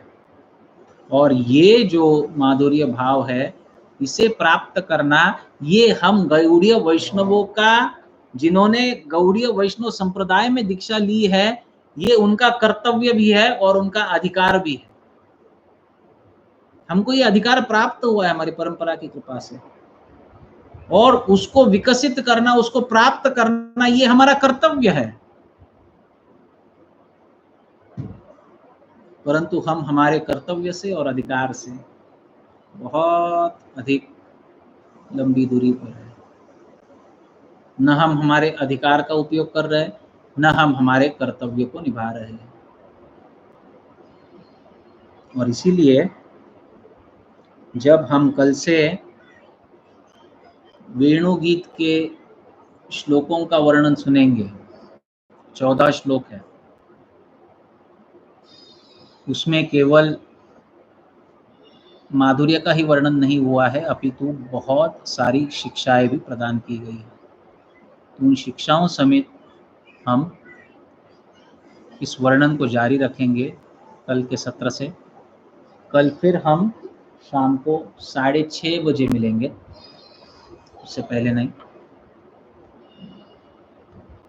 और ये जो माधुर्य भाव है, इसे प्राप्त करना, ये हम गौड़ीय वैष्णवों का, जिन्होंने गौड़ीय वैष्णव संप्रदाय में दीक्षा ली है, ये उनका कर्तव्य भी है और उनका अधिकार भी है। हमको ये अधिकार प्राप्त हुआ है हमारी परंपरा की कृपा से, और उसको विकसित करना, उसको प्राप्त करना, ये हमारा कर्तव्य है। परंतु हम हमारे कर्तव्य से और अधिकार से बहुत अधिक लंबी दूरी पर है। न हम हमारे अधिकार का उपयोग कर रहे हैं, न हम हमारे कर्तव्य को निभा रहे हैं। और इसीलिए जब हम कल से वेणु गीत के श्लोकों का वर्णन सुनेंगे, 14 श्लोक है, उसमें केवल माधुर्य का ही वर्णन नहीं हुआ है, अपितु बहुत सारी शिक्षाएं भी प्रदान की गई है। तो उन शिक्षाओं समेत हम इस वर्णन को जारी रखेंगे कल के सत्र से। कल फिर हम शाम को 6:30 बजे मिलेंगे, उससे पहले नहीं।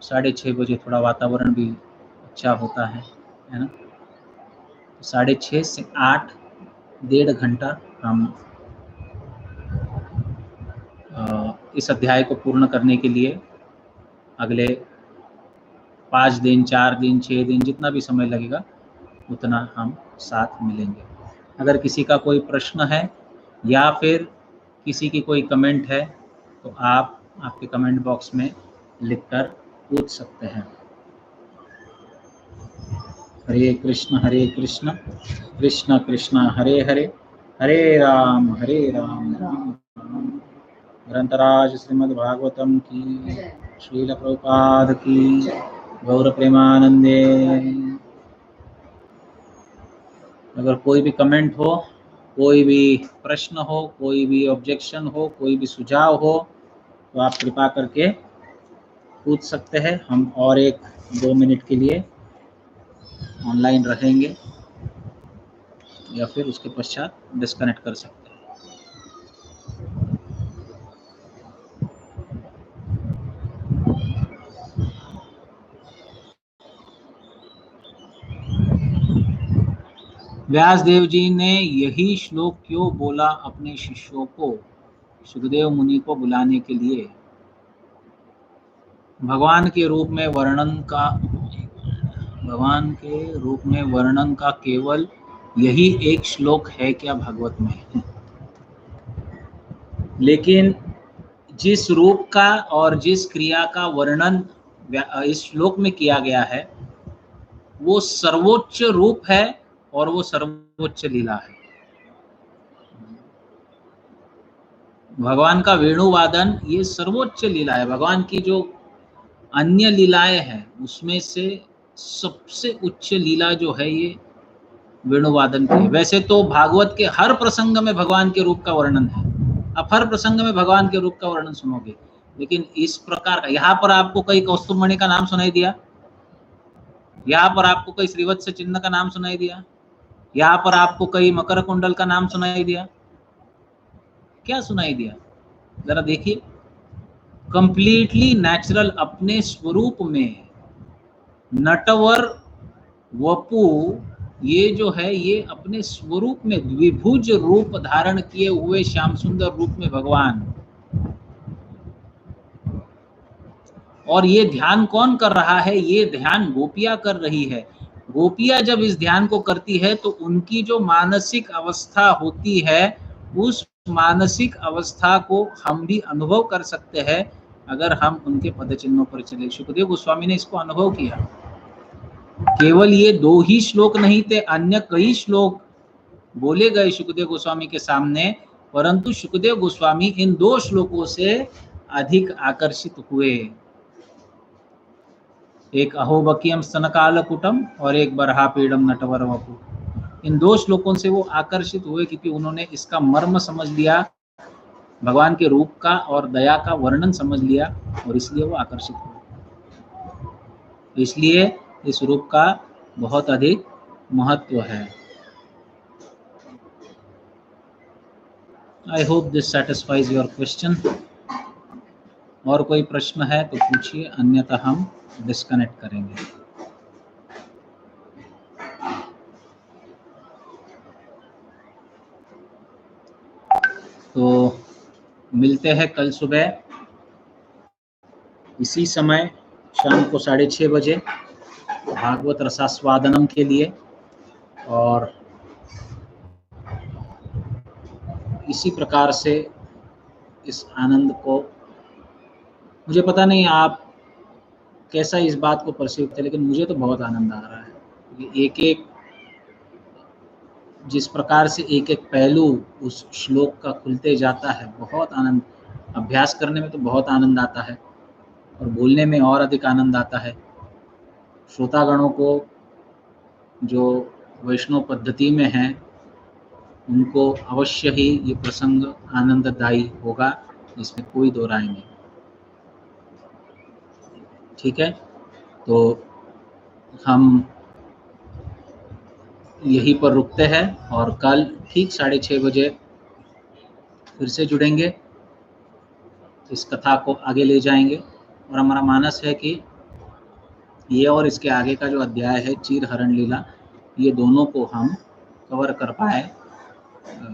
6:30 बजे थोड़ा वातावरण भी अच्छा होता है ना। 6:30 से 8, 1.5 घंटा हम इस अध्याय को पूर्ण करने के लिए अगले 5 दिन, 4 दिन, 6 दिन, जितना भी समय लगेगा उतना हम साथ मिलेंगे। अगर किसी का कोई प्रश्न है या फिर किसी की कोई कमेंट है तो आप आपके कमेंट बॉक्स में लिखकर पूछ सकते हैं। हरे कृष्ण कृष्ण कृष्ण हरे हरे, हरे राम राम राम। ग्रंथराज श्रीमद् भागवतम की, श्रील प्रभुपाद की, गौर प्रेमानंदे। अगर कोई भी कमेंट हो, कोई भी प्रश्न हो, कोई भी ऑब्जेक्शन हो, कोई भी सुझाव हो, तो आप कृपा करके पूछ सकते हैं। हम और 1-2 मिनट के लिए ऑनलाइन रहेंगे या फिर उसके पश्चात डिस्कनेक्ट कर सकते हैं। व्यास देव जी ने यही श्लोक क्यों बोला अपने शिष्यों को सुखदेव मुनि को बुलाने के लिए? भगवान के रूप में वर्णन का केवल यही एक श्लोक है क्या भागवत में? लेकिन जिस रूप का और जिस क्रिया का वर्णन इस श्लोक में किया गया है वो सर्वोच्च रूप है और वो सर्वोच्च लीला है। भगवान का वेणुवादन ये सर्वोच्च लीला है। भगवान की जो अन्य लीलाएं हैं उसमें से सबसे उच्च लीला जो है ये वेणुवादन की है। वैसे तो भागवत के हर प्रसंग में भगवान के रूप का वर्णन है, आप हर प्रसंग में भगवान के रूप का वर्णन सुनोगे, लेकिन इस प्रकार का यहाँ पर आपको कई कौस्तुभमणि का नाम सुनाई दिया, यहाँ पर आपको कई श्रीवत्स चिन्ह का नाम सुनाई दिया, यहाँ पर आपको कई मकर कुंडल का नाम सुनाई दिया। क्या सुनाई दिया जरा देखिए। कंप्लीटली नेचुरल अपने स्वरूप में नटवर वपु ये जो है ये अपने स्वरूप में द्विभुज रूप धारण किए हुए श्याम सुंदर रूप में भगवान। और ये ध्यान कौन कर रहा है? ये ध्यान गोपियां कर रही है। गोपियां जब इस ध्यान को करती है तो उनकी जो मानसिक अवस्था होती है उस मानसिक अवस्था को हम भी अनुभव कर सकते हैं अगर हम उनके पद चिन्हों पर चले। सुखदेव गोस्वामी ने इसको अनुभव किया। केवल ये 2 ही श्लोक नहीं थे, अन्य कई श्लोक बोले गए सुखदेव गोस्वामी के सामने, परंतु सुखदेव गोस्वामी इन 2 श्लोकों से अधिक आकर्षित हुए। एक अहोबकियम स्तनकालकुटम और एक बरहापीडम नटवर वपु। इन 2 श्लोकों से वो आकर्षित हुए क्योंकि उन्होंने इसका मर्म समझ लिया, भगवान के रूप का और दया का वर्णन समझ लिया और इसलिए वो आकर्षित हुए। इसलिए इस रूप का बहुत अधिक महत्व है। I hope this satisfies your question. और कोई प्रश्न है तो पूछिए, अन्यथा हम डिस्कनेक्ट करेंगे। तो मिलते हैं कल सुबह इसी समय शाम को 6:30 बजे भागवत रसास्वादनम के लिए, और इसी प्रकार से इस आनंद को, मुझे पता नहीं आप कैसा इस बात को परसीव करते, लेकिन मुझे तो बहुत आनंद आ रहा है। एक एक जिस प्रकार से एक एक पहलू उस श्लोक का खुलते जाता है, बहुत आनंद, अभ्यास करने में तो बहुत आनंद आता है और बोलने में और अधिक आनंद आता है। श्रोतागणों को जो वैष्णव पद्धति में हैं उनको अवश्य ही ये प्रसंग आनंददायी होगा, इसमें कोई दो राय नहीं। ठीक है, तो हम यहीं पर रुकते हैं और कल ठीक 6:30 बजे फिर से जुड़ेंगे, इस कथा को आगे ले जाएंगे। और हमारा मानस है कि ये और इसके आगे का जो अध्याय है चीर हरण लीला, ये दोनों को हम कवर कर पाए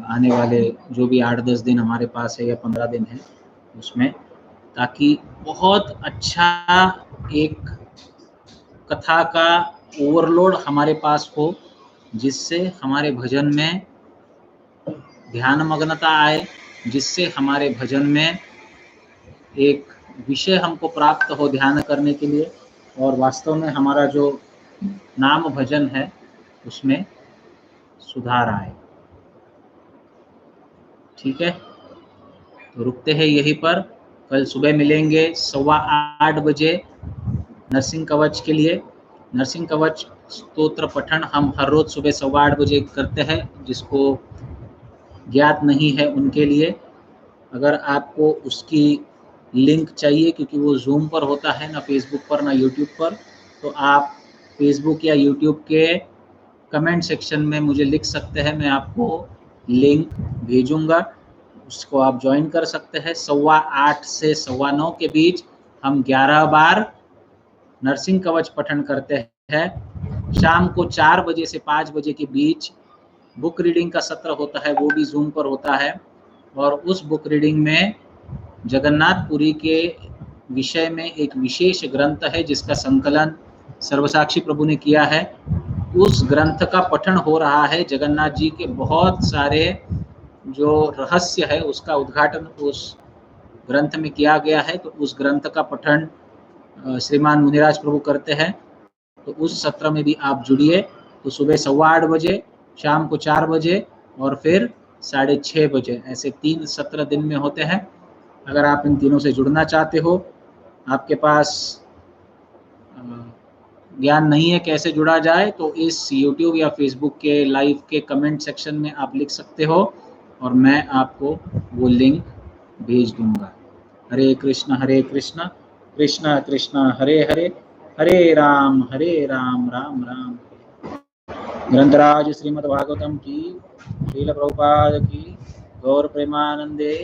आने वाले जो भी 8-10 दिन हमारे पास है या 15 दिन है उसमें, ताकि बहुत अच्छा एक कथा का ओवरलोड हमारे पास हो, जिससे हमारे भजन में ध्यान मग्नता आए, जिससे हमारे भजन में एक विषय हमको प्राप्त हो ध्यान करने के लिए, और वास्तव में हमारा जो नाम भजन है उसमें सुधार आए। ठीक है, तो रुकते हैं यहीं पर। कल सुबह मिलेंगे 8:15 बजे नरसिंह कवच के लिए। नरसिंह कवच स्तोत्र पठन हम हर रोज सुबह 8:15 बजे करते हैं। जिसको ज्ञात नहीं है उनके लिए, अगर आपको उसकी लिंक चाहिए, क्योंकि वो जूम पर होता है, ना फेसबुक पर ना यूट्यूब पर, तो आप फेसबुक या यूट्यूब के कमेंट सेक्शन में मुझे लिख सकते हैं, मैं आपको लिंक भेजूंगा, उसको आप ज्वाइन कर सकते हैं। 8:15 से 9:15 के बीच हम 11 बार नरसिंह कवच पठन करते हैं। शाम को 4 बजे से 5 बजे के बीच बुक रीडिंग का सत्र होता है, वो भी जूम पर होता है, और उस बुक रीडिंग में जगन्नाथपुरी के विषय में एक विशेष ग्रंथ है जिसका संकलन सर्वसाक्षी प्रभु ने किया है। उस ग्रंथ का पठन हो रहा है। जगन्नाथ जी के बहुत सारे जो रहस्य है उसका उद्घाटन उस ग्रंथ में किया गया है। तो उस ग्रंथ का पठन श्रीमान मुनिराज प्रभु करते हैं, तो उस सत्र में भी आप जुड़िए। तो सुबह 8:15 बजे, शाम को 4 बजे और फिर 6:30 बजे, ऐसे 3 सत्र दिन में होते हैं। अगर आप इन तीनों से जुड़ना चाहते हो, आपके पास ज्ञान नहीं है कैसे जुड़ा जाए, तो इस YouTube या Facebook के लाइव के कमेंट सेक्शन में आप लिख सकते हो और मैं आपको वो लिंक भेज दूंगा। हरे कृष्ण कृष्ण कृष्ण हरे हरे, हरे राम राम राम। ग्रंथराज श्रीमद् भागवतम की, श्रील प्रभुपाद की, गौर प्रेमानंदे।